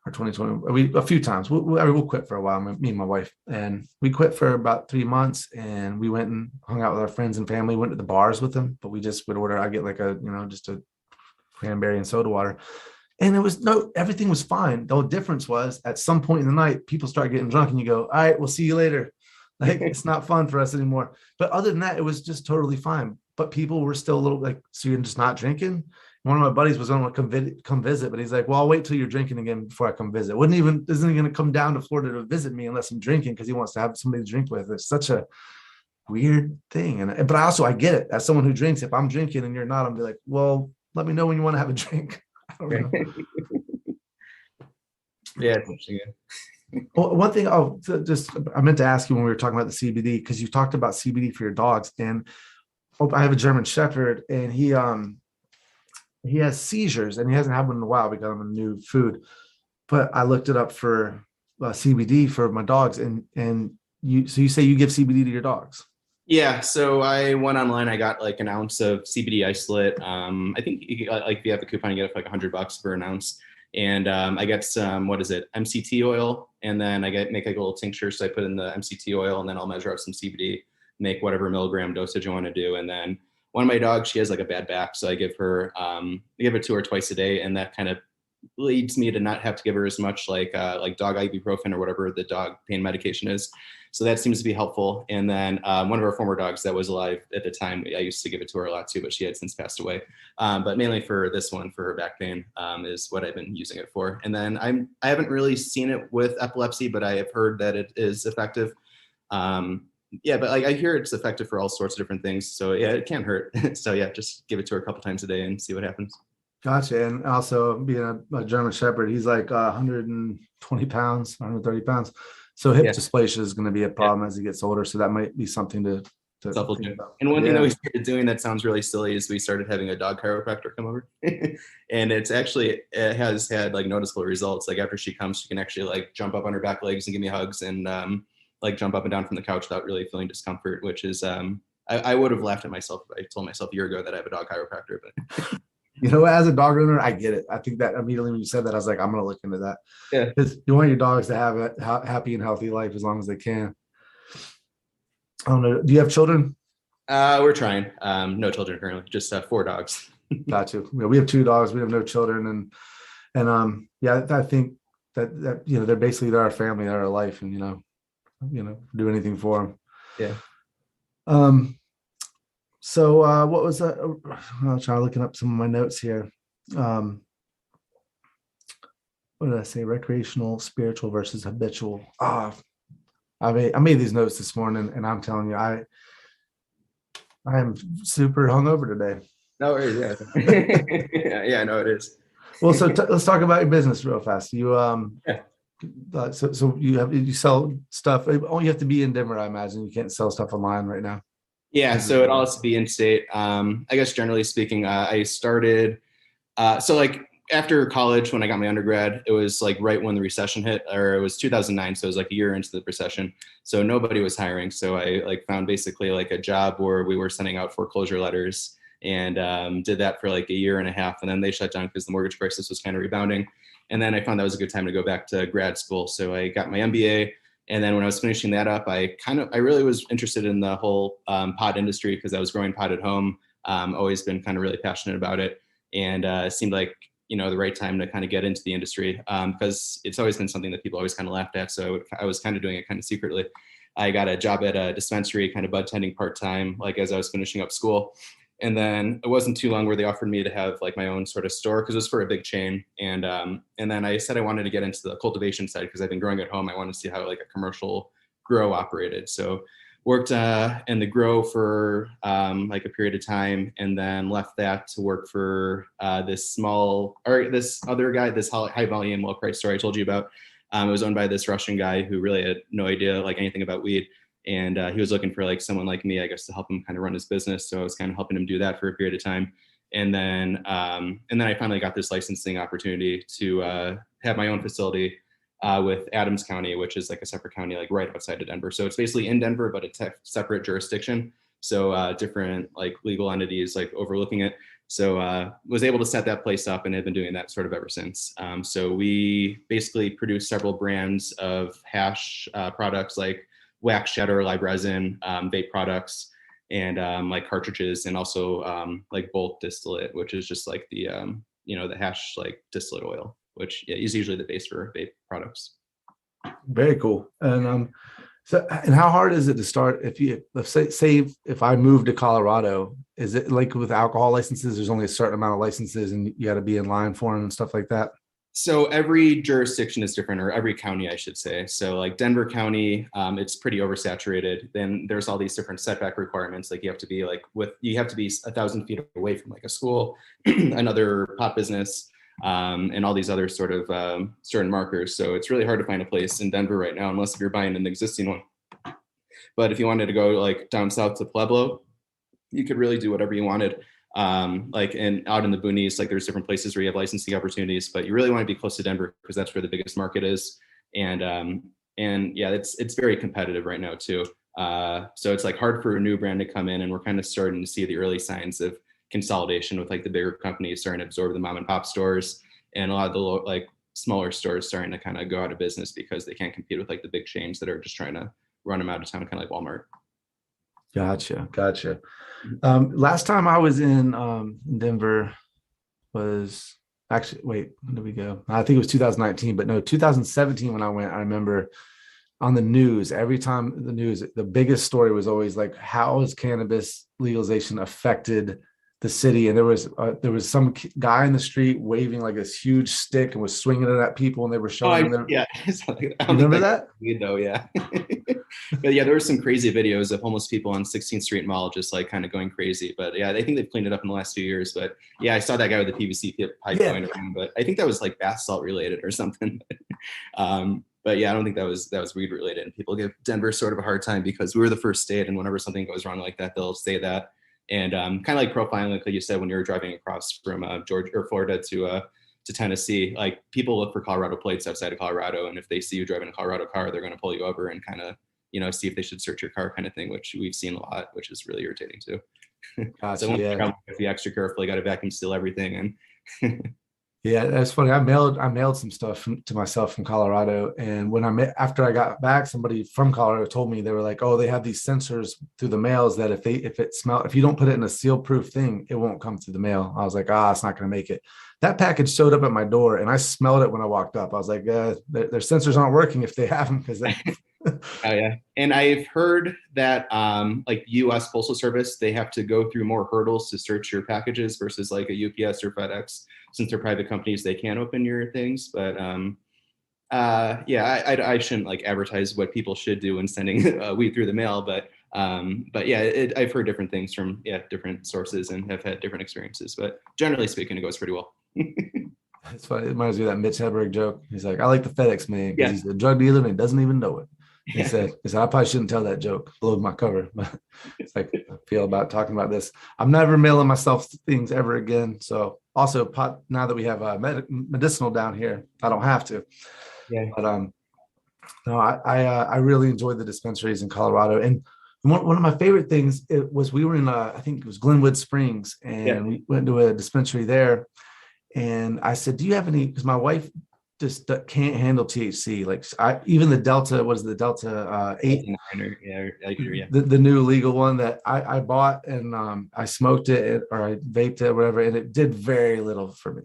A: or 2020? A few times. We'll quit for a while, me and my wife. And we quit for about 3 months, and we went and hung out with our friends and family, went to the bars with them, but we just would order, I get like just a cranberry and soda water. And everything was fine. The difference was at some point in the night, people start getting drunk and you go, all right, we'll see you later. Like, it's not fun for us anymore. But other than that, it was just totally fine. But people were still a little like, so you're just not drinking? One of my buddies was going to come visit, but he's like, well, I'll wait till you're drinking again before I come visit. Isn't he going to come down to Florida to visit me unless I'm drinking, because he wants to have somebody to drink with? It's such a weird thing. But I get it. As someone who drinks, if I'm drinking and you're not, I'm be like, well, let me know when you want to have a drink. I don't know.
D: Yeah, it's interesting.
A: Well, one thing I meant to ask you when we were talking about the CBD, because you talked about CBD for your dogs, and I have a German Shepherd, and he has seizures, and he hasn't had one in a while. We got him a new food, but I looked it up for CBD for my dogs, and you say you give CBD to your dogs?
D: Yeah, so I went online. I got like an ounce of CBD isolate. I think if you have a coupon, you get it for like $100 for an ounce. And I get some, MCT oil, and then I make like a little tincture. So I put in the MCT oil, and then I'll measure out some CBD, make whatever milligram dosage I want to do. And then one of my dogs, she has like a bad back, so I give it to her twice a day, and that kind of leads me to not have to give her as much like dog ibuprofen or whatever the dog pain medication is. So that seems to be helpful. And then one of our former dogs that was alive at the time, I used to give it to her a lot too, but she had since passed away. But mainly for this one, for her back pain, is what I've been using it for. And then I haven't really seen it with epilepsy, but I have heard that it is effective. But I hear it's effective for all sorts of different things. So yeah, it can't hurt. So yeah, just give it to her a couple times a day and see what happens.
A: Gotcha. And also being a German Shepherd, he's like 120 pounds, 130 pounds. So hip dysplasia is going to be a problem as he gets older. So that might be something to think about.
D: And one thing that we started doing that sounds really silly is we started having a dog chiropractor come over. And it has had like noticeable results. Like after she comes, she can actually like jump up on her back legs and give me hugs, and like jump up and down from the couch without really feeling discomfort, which is, I would have laughed at myself if I told myself a year ago that I have a dog chiropractor, but
A: as a dog owner, I get it. I think that immediately when you said that, I was like, I'm going to look into that.
D: Yeah.
A: Because you want your dogs to have a happy and healthy life as long as they can. I don't know. Do you have children?
D: We're trying. No children currently, just 4 dogs.
A: Got you. We have 2 dogs. We have no children. And I think that they're our family, they're our life, and, do anything for them.
D: Yeah.
A: So what was that? I'll try looking up some of my notes here. what did I say? Recreational, spiritual versus habitual. I made these notes this morning, and I'm telling you, I am super hungover today.
D: No worries. Yeah. Yeah, I know it is.
A: Well, so let's talk about your business real fast.
D: Yeah.
A: So you sell stuff. Oh, you have to be in Denver, I imagine. You can't sell stuff online right now.
D: Yeah, so it all has to be in state. I guess generally speaking, I started. So like after college, when I got my undergrad, it was like right when the recession hit, or it was 2009. So it was like a year into the recession. So nobody was hiring. So I like found basically like a job where we were sending out foreclosure letters, and did that for like a year and a half. And then they shut down because the mortgage crisis was kind of rebounding. And then I found that was a good time to go back to grad school. So I got my MBA. And then when I was finishing that up, I really was interested in the whole pod industry because I was growing pod at home. Always been kind of really passionate about it. And it seemed like, the right time to kind of get into the industry because it's always been something that people always kind of laughed at. So I was kind of doing it kind of secretly. I got a job at a dispensary, kind of bud tending part-time, like as I was finishing up school. And then it wasn't too long where they offered me to have like my own sort of store because it was for a big chain. And then I said I wanted to get into the cultivation side because I've been growing at home. I wanted to see how like a commercial grow operated. So worked in the grow for like a period of time, and then left that to work for this other guy, this high volume, low price store I told you about. It was owned by this Russian guy who really had no idea like anything about weed. And he was looking for like someone like me, I guess, to help him kind of run his business. So I was kind of helping him do that for a period of time. And then I finally got this licensing opportunity to have my own facility with Adams County, which is like a separate county, like right outside of Denver. So it's basically in Denver, but it's a separate jurisdiction. So different like legal entities like overlooking it. So was able to set that place up and have been doing that sort of ever since. So we basically produce several brands of hash products like wax shatter, live resin, vape products, and like cartridges, and also like bulk distillate, which is just like the the hash like distillate oil, which is usually the base for vape products.
A: Very cool. And and how hard is it to start let's say if I move to Colorado, is it like with alcohol licenses, there's only a certain amount of licenses and you got to be in line for them and stuff like that?
D: So every jurisdiction is different, or every county, I should say. So like Denver County, it's pretty oversaturated. Then there's all these different setback requirements. Like you have to be 1,000 feet away from like a school, another pot business, and all these other sort of certain markers. So it's really hard to find a place in Denver right now, unless if you're buying an existing one. But if you wanted to go like down south to Pueblo, you could really do whatever you wanted. Like out in the boonies, like there's different places where you have licensing opportunities, but you really want to be close to Denver because that's where the biggest market is. And yeah, it's very competitive right now too. So it's like hard for a new brand to come in, and we're kind of starting to see the early signs of consolidation with like the bigger companies starting to absorb the mom and pop stores, and a lot of the like smaller stores starting to kind of go out of business because they can't compete with like the big chains that are just trying to run them out of town, kind of like Walmart.
A: Gotcha. Last time I was in Denver was actually, wait, when did we go? I think it was 2019, but no, 2017 when I went. I remember on the news, every time the biggest story was always like, how has cannabis legalization affected the city? And there was some guy in the street waving like this huge stick and was swinging it at people, and they were showing them.
D: Yeah.
A: You remember that?
D: You know, yeah. But yeah, there were some crazy videos of homeless people on 16th Street Mall just like kind of going crazy. But yeah, I think they've cleaned it up in the last few years. But yeah, I saw that guy with the PVC pipe going around, but I think that was like bath salt related or something. But yeah, I don't think that was weed related. And people give Denver sort of a hard time because we were the first state, and whenever something goes wrong like that, they'll say that. And kind of like profiling, like you said, when you were driving across from Georgia or Florida to Tennessee, like people look for Colorado plates outside of Colorado, and if they see you driving a Colorado car, they're going to pull you over and kind of see if they should search your car, kind of thing, which we've seen a lot, which is really irritating too.
A: Gotcha,
D: So
A: yeah.
D: if you're extra careful, you got to vacuum seal everything. And
A: Yeah, that's funny. I mailed some stuff to myself from Colorado, and after I got back, somebody from Colorado told me, they were like, "Oh, they have these sensors through the mails that if you don't put it in a seal-proof thing, it won't come through the mail." I was like, it's not going to make it. That package showed up at my door, and I smelled it when I walked up. I was like, their sensors aren't working if they have them, because
D: oh yeah, and I've heard that like U.S. Postal Service, they have to go through more hurdles to search your packages versus like a UPS or FedEx. since they're private companies, they can't open your things. But I shouldn't like advertise what people should do when sending weed through the mail. But yeah, I've heard different things from different sources and have had different experiences. But generally speaking, it goes pretty well.
A: It's funny. It reminds me of that Mitch Hedberg joke. He's like, I like the FedEx man because
D: Yeah.
A: he's a drug dealer and he doesn't even know it. He
D: Yeah.
A: said, I probably shouldn't tell that joke below my cover, but it's like I feel about talking about this. I'm never mailing myself things ever again. So also pot, now that we have medicinal down here, I don't have to.
D: Yeah.
A: But no, I really enjoyed the dispensaries in Colorado. And one of my favorite things was we were in I think it was Glenwood Springs, and we went to a dispensary there. And I said, do you have any, because my wife just can't handle THC. Like even the Delta, was the Delta 8? The new legal one that I bought, and I smoked it or I vaped it or whatever, and it did very little for me.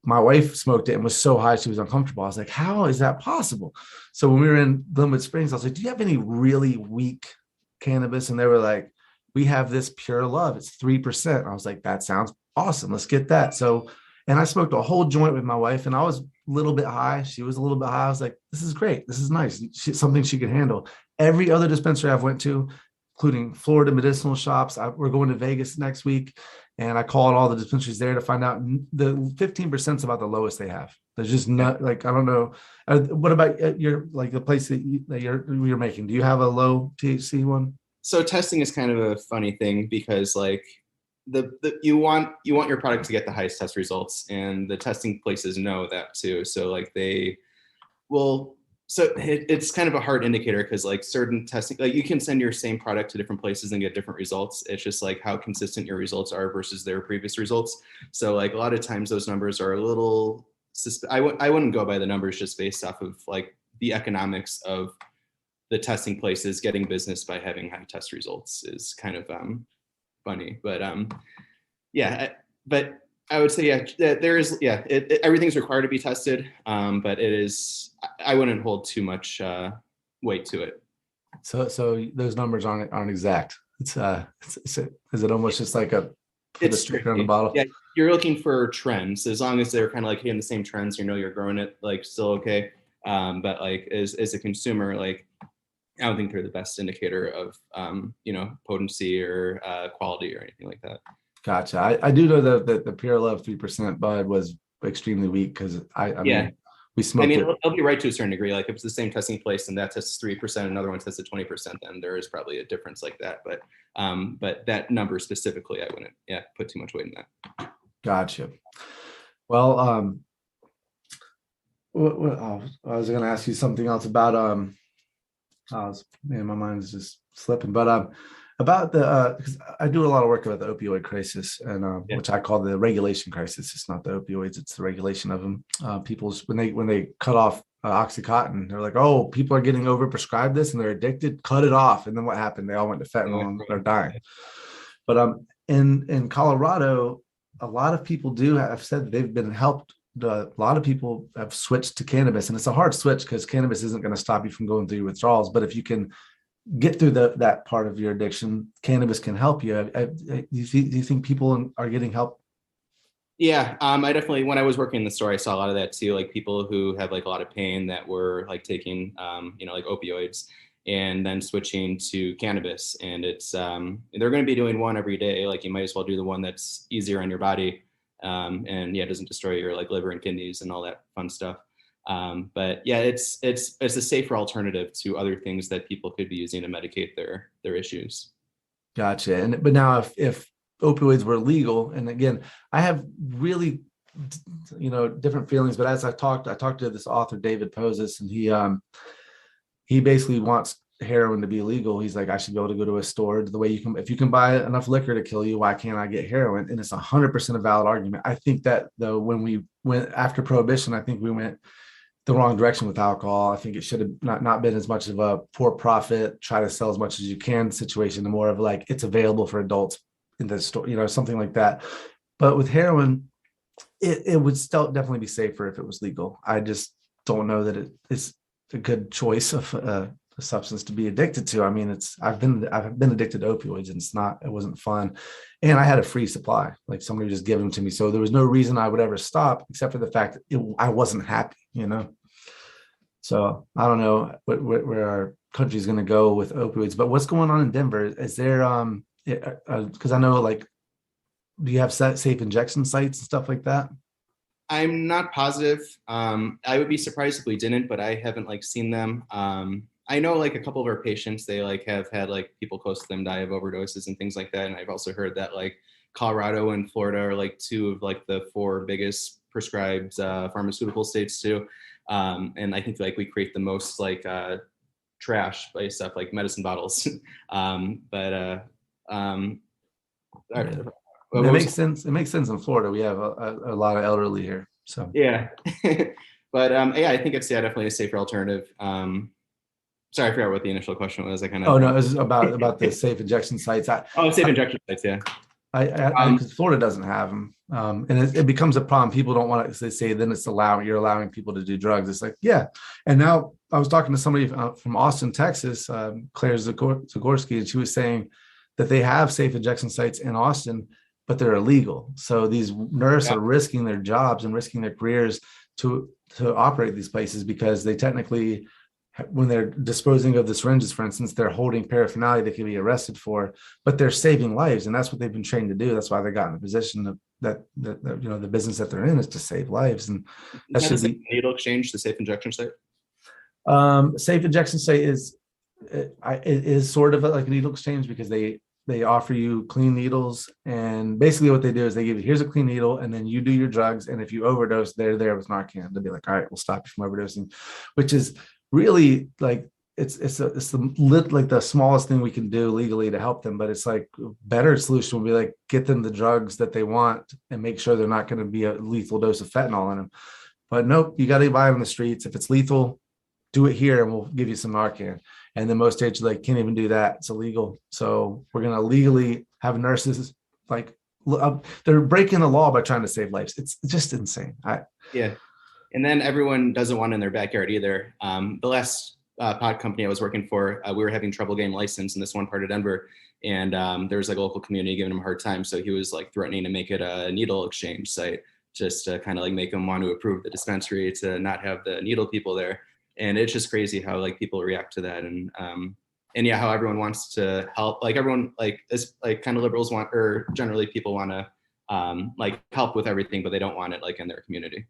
A: My wife smoked it and was so high she was uncomfortable. I was like, how is that possible? So when we were in Glenwood Springs, I was like, do you have any really weak cannabis? And they were like, we have this Pure Love. It's 3%. I was like, that sounds awesome. Let's get that. So, and I smoked a whole joint with my wife, and I was a little bit high. She was a little bit high. I was like, this is great. This is nice. Something she could handle. Every other dispensary I've went to, including Florida medicinal shops, we're going to Vegas next week. And I called all the dispensaries there to find out the 15% is about the lowest they have. There's just not like, I don't know. What about your, like the place that you're making? Do you have a low THC one?
D: So testing is kind of a funny thing because like you want your product to get the highest test results, and the testing places know that too. So like they will. So it's kind of a hard indicator because like certain testing, like you can send your same product to different places and get different results. It's just like how consistent your results are versus their previous results. So like a lot of times those numbers are a little, I wouldn't go by the numbers just based off of like the economics of the testing places getting business by having high test results is kind of funny. But but I would say, there is, everything's required to be tested, but it is, I wouldn't hold too much weight to it.
A: So those numbers aren't exact. Is it almost just like a sticker on the bottle?
D: Yeah, you're looking for trends. As long as they're kind of like hitting the same trends, you're growing it, like still okay. But like as a consumer, like I don't think they're the best indicator of potency or quality or anything like that.
A: Gotcha. I do know that the Pure Love 3% bud was extremely weak because I mean, we smoked it.
D: It'll be right to a certain degree. Like if it's the same testing place and that tests 3%, another one tests at 20%, then there is probably a difference like that. But that number specifically, I wouldn't put too much weight in that.
A: Gotcha. Well, I was going to ask you something else about my mind is just slipping, but about the because I do a lot of work about the opioid crisis, and which I call the regulation crisis. It's not the opioids; it's the regulation of them. People's when they cut off OxyContin, they're like, "Oh, people are getting overprescribed this, and they're addicted. Cut it off." And then what happened? They all went to fentanyl, and they're dying. But in Colorado, a lot of people have said that they've been helped. A lot of people have switched to cannabis, and it's a hard switch because cannabis isn't going to stop you from going through withdrawals. But if you can get through that part of your addiction, cannabis can help you. Do you think people are getting help?
D: Yeah, I definitely, when I was working in the store, I saw a lot of that too. Like people who have like a lot of pain that were like taking, like opioids and then switching to cannabis. And it's, they're going to be doing one every day. Like you might as well do the one that's easier on your body. And it doesn't destroy your like liver and kidneys and all that fun stuff. But yeah, it's a safer alternative to other things that people could be using to medicate their issues.
A: Gotcha. But now if opioids were legal, and again, I have really, different feelings, but as I talked to this author, David Poses, and he basically wants heroin to be legal. He's like, I should be able to go to a store the way if you can buy enough liquor to kill you, why can't I get heroin? And it's 100% a valid argument. I think that though, when we went after prohibition, I think we went the wrong direction with alcohol. I think it should have not been as much of a for profit, try to sell as much as you can situation, and more of like it's available for adults in the store, something like that. But with heroin, it would still definitely be safer if it was legal. I just don't know that it's a good choice of substance to be addicted to. I mean, I've been addicted to opioids, and it wasn't fun. And I had a free supply, like somebody just gave them to me. So there was no reason I would ever stop except for the fact that I wasn't happy, you know? So I don't know where our country is going to go with opioids, but what's going on in Denver? Is there, because I know, like, do you have safe injection sites and stuff like that?
D: I'm not positive. I would be surprised if we didn't, but I haven't like seen them. I know like a couple of our patients, they like have had like people close to them die of overdoses and things like that. And I've also heard that like Colorado and Florida are like two of like the four biggest prescribed pharmaceutical states too. And I think like we create the most like trash by stuff like medicine bottles.
A: It makes sense. It makes sense in Florida. We have a lot of elderly here. So
D: yeah. But yeah, I think it's definitely a safer alternative. Sorry, I forgot what the initial question was. I kind of.
A: Oh no, it was about the safe injection sites.
D: Safe injection sites. Yeah.
A: Because Florida doesn't have them, and it becomes a problem. People don't want to. They say then you're allowing people to do drugs. It's like, yeah. And now I was talking to somebody from Austin, Texas, Claire Zagorski, and she was saying that they have safe injection sites in Austin, but they're illegal. So these nurses are risking their jobs and risking their careers to operate these places because they technically, when they're disposing of the syringes, for instance, they're holding paraphernalia they can be arrested for, but they're saving lives. And that's what they've been trained to do. That's why they got in the position that you know, the business that they're in is to save lives. And that should be
D: needle exchange, the safe injection site.
A: Safe injection site is sort of like a needle exchange because they offer you clean needles, and basically what they do is they give you, here's a clean needle, and then you do your drugs, and if you overdose, they're there with Narcan. They'll be like, all right, we'll stop you from overdosing, which is really like it's the smallest thing we can do legally to help them, but it's like a better solution would be like get them the drugs that they want and make sure they're not going to be a lethal dose of fentanyl in them. But nope, you got to buy them in the streets. If it's lethal, do it here and we'll give you some Narcan. And then most states like can't even do that. It's illegal. So we're going to legally have nurses like they're breaking the law by trying to save lives. It's just insane.
D: Yeah. And then everyone doesn't want it in their backyard either. The last pod company I was working for, we were having trouble getting licensed in this one part of Denver. And there was like a local community giving him a hard time. So he was like threatening to make it a needle exchange site just to kind of like make him want to approve the dispensary to not have the needle people there. And it's just crazy how like people react to that. And yeah, how everyone wants to help. Like everyone like is like kind of liberals want, or generally people want to like help with everything, but they don't want it like in their community,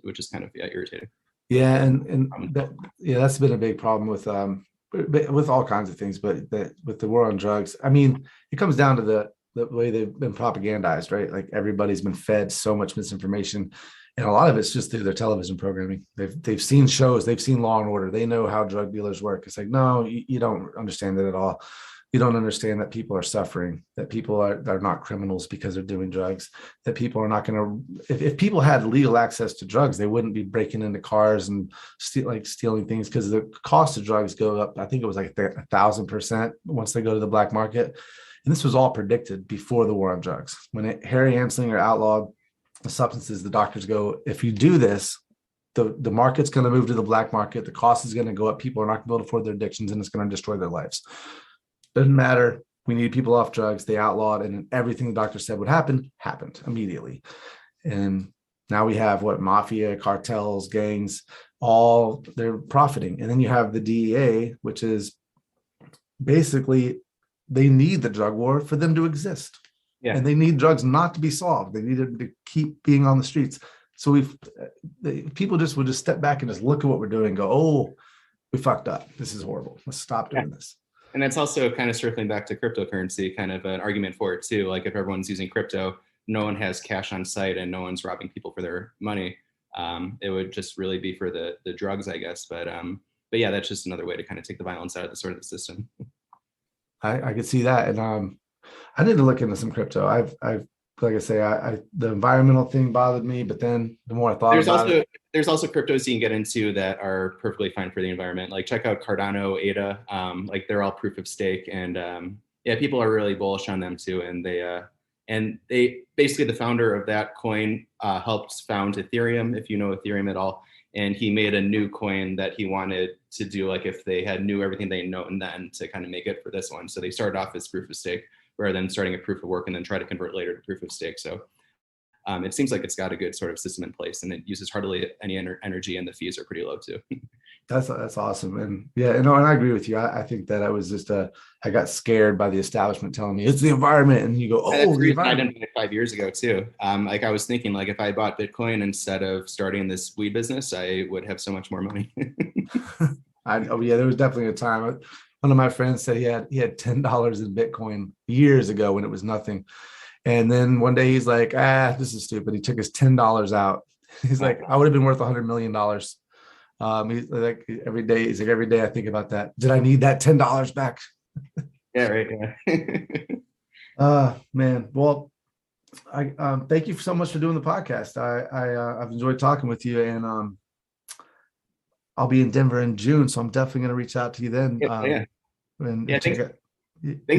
D: which is kind of irritating.
A: Yeah. And that's been a big problem with all kinds of things, but with the war on drugs, I mean, it comes down to the way they've been propagandized, right? Like everybody's been fed so much misinformation. And a lot of it's just through their television programming. They've seen shows, they've seen Law and Order. They know how drug dealers work. It's like, no, you don't understand that at all. You don't understand that people are suffering, that people are not criminals because they're doing drugs, that people are not going to, if people had legal access to drugs, they wouldn't be breaking into cars and stealing things because the cost of drugs go up. I think it was like 1,000% once they go to the black market. And this was all predicted before the war on drugs. When Harry Anslinger outlawed the substances, the doctors go, if you do this, the market's going to move to the black market. The cost is going to go up. People are not going to be able to afford their addictions, and it's going to destroy their lives. Doesn't matter. We need people off drugs. They outlawed, and everything the doctor said would happen happened immediately. And now we have mafia, cartels, gangs, all they're profiting. And then you have the DEA, which is basically they need the drug war for them to exist. Yeah. And they need drugs not to be solved. They need it to keep being on the streets. So people just would just step back and just look at what we're doing and go, oh, we fucked up. This is horrible. Let's stop doing this.
D: And that's also kind of circling back to cryptocurrency, kind of an argument for it too. Like if everyone's using crypto, no one has cash on site and no one's robbing people for their money. It would just really be for the drugs, I guess. But yeah, that's just another way to kind of take the violence out of the system.
A: I could see that. And I need to look into some crypto. I've like I say, the environmental thing bothered me, but then the more I thought
D: there's also cryptos you can get into that are perfectly fine for the environment. Like check out Cardano, ADA, like they're all proof of stake, and yeah, people are really bullish on them too. And they basically, the founder of that coin helped found Ethereum, if you know Ethereum at all, and he made a new coin that he wanted to do like if they had knew everything they know and then to kind of make it for this one. So they started off as proof of stake rather than starting a proof of work and then try to convert later to proof of stake. So it seems like it's got a good sort of system in place, and it uses hardly any energy, and the fees are pretty low too.
A: That's awesome. And yeah, and I agree with you. I think that I was just I got scared by the establishment telling me it's the environment, and you go, oh, the environment.
D: I did 5 years ago too. Like I was thinking, like if I bought Bitcoin instead of starting this weed business, I would have so much more money.
A: There was definitely a time. One of my friends said he had $10 in Bitcoin years ago when it was nothing. And then one day he's like, this is stupid. He took his $10 out. He's like, I would have been worth $100 million. He's like, every day I think about that. Did I need that $10 back?
D: Yeah, right.
A: Yeah. Man. Well, I thank you so much for doing the podcast. I've enjoyed talking with you, and I'll be in Denver in June, so I'm definitely going to reach out to you then.
D: Thanks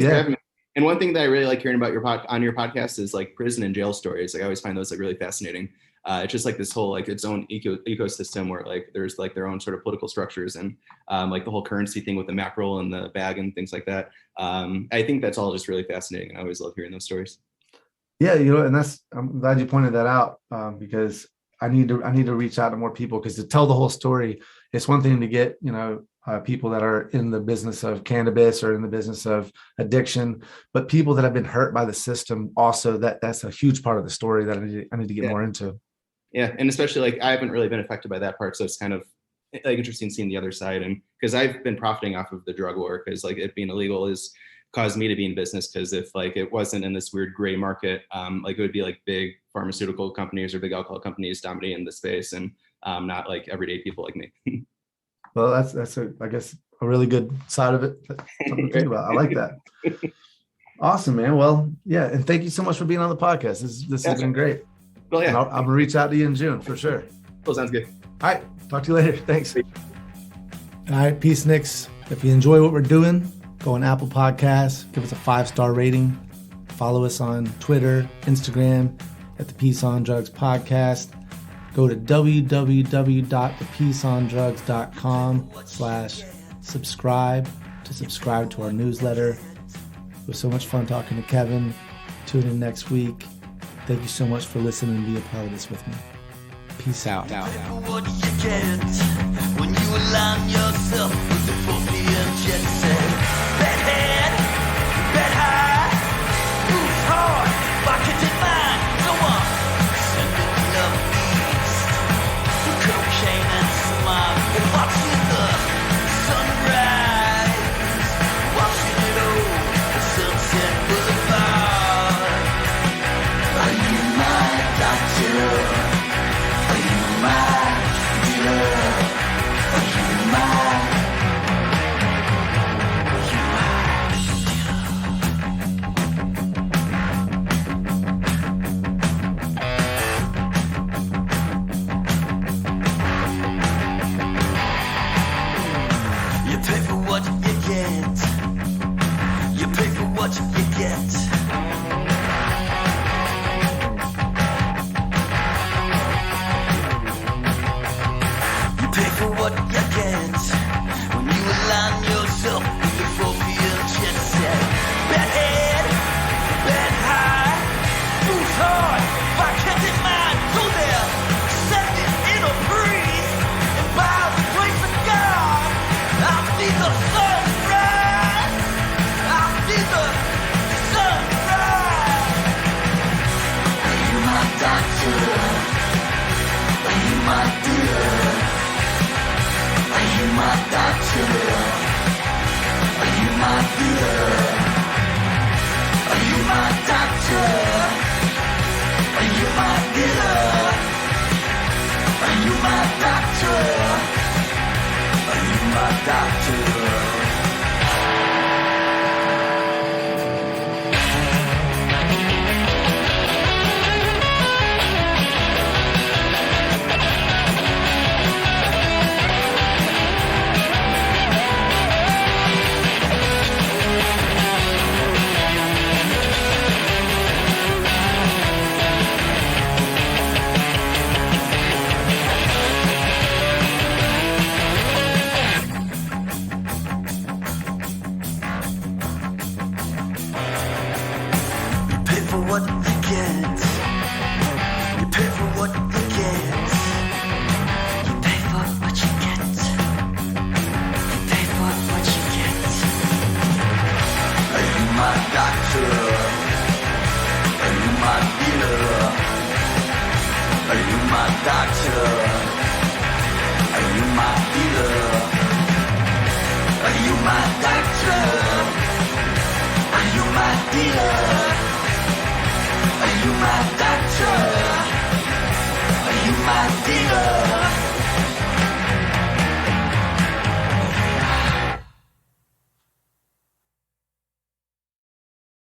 D: for having me. And one thing that I really like hearing about your podcast is like prison and jail stories. Like I always find those like really fascinating. It's just like this whole like its own ecosystem where like there's like their own sort of political structures and like the whole currency thing with the mackerel and the bag and things like that. I think that's all just really fascinating, and I always love hearing those stories. Yeah,
A: and I'm glad you pointed that out because I need to reach out to more people, because to tell the whole story, it's one thing to get people that are in the business of cannabis or in the business of addiction, but people that have been hurt by the system also, that's a huge part of the story that I need to get more into.
D: Yeah. And especially like I haven't really been affected by that part. So it's kind of like interesting seeing the other side. And because I've been profiting off of the drug war, because like it being illegal has caused me to be in business. Because if like it wasn't in this weird gray market, like it would be like big pharmaceutical companies or big alcohol companies dominating the space, and not like everyday people like me.
A: Well, that's I guess a really good side of it. Something to think about. I like that. Awesome, man. Well, yeah, and thank you so much for being on the podcast. This has been great. Well, yeah, and I'm gonna reach out to you in June for sure.
D: Cool, sounds good.
A: All right, talk to you later. Thanks. All right, peace, Nicks. If you enjoy what we're doing, go on Apple Podcasts, give us a 5-star rating. Follow us on Twitter, Instagram at the Peace on Drugs Podcast. Go to www.thepeaceondrugs.com/subscribe to subscribe to our newsletter. It was so much fun talking to Kevin. Tune in next week. Thank you so much for listening and be a part of this with me. Peace out. What you get when you align yourself with the Phobia jet set. Bad head, bad high, moves hard, bucket in mind. So on, sending love beast to cocaine and slime. And watching the sunrise, watching it all, the Sunset Boulevard. Are you my doctor? Are you my dealer? Are you my You pay for what you get. You pay for what you get. You pay for what you get when you align yourself with the Phobia jet set. Bad head, bad high, moves hard, bucket in mind. So there, sending in a breeze, and by the grace of God, I'll see the sunrise. I'll see the sunrise. Are you my doctor? Are you my dealer? Are you my doctor? Are you my dealer? Are you my doctor? Are you my dealer? Are you my doctor? Are you my doctor?
F: Healer.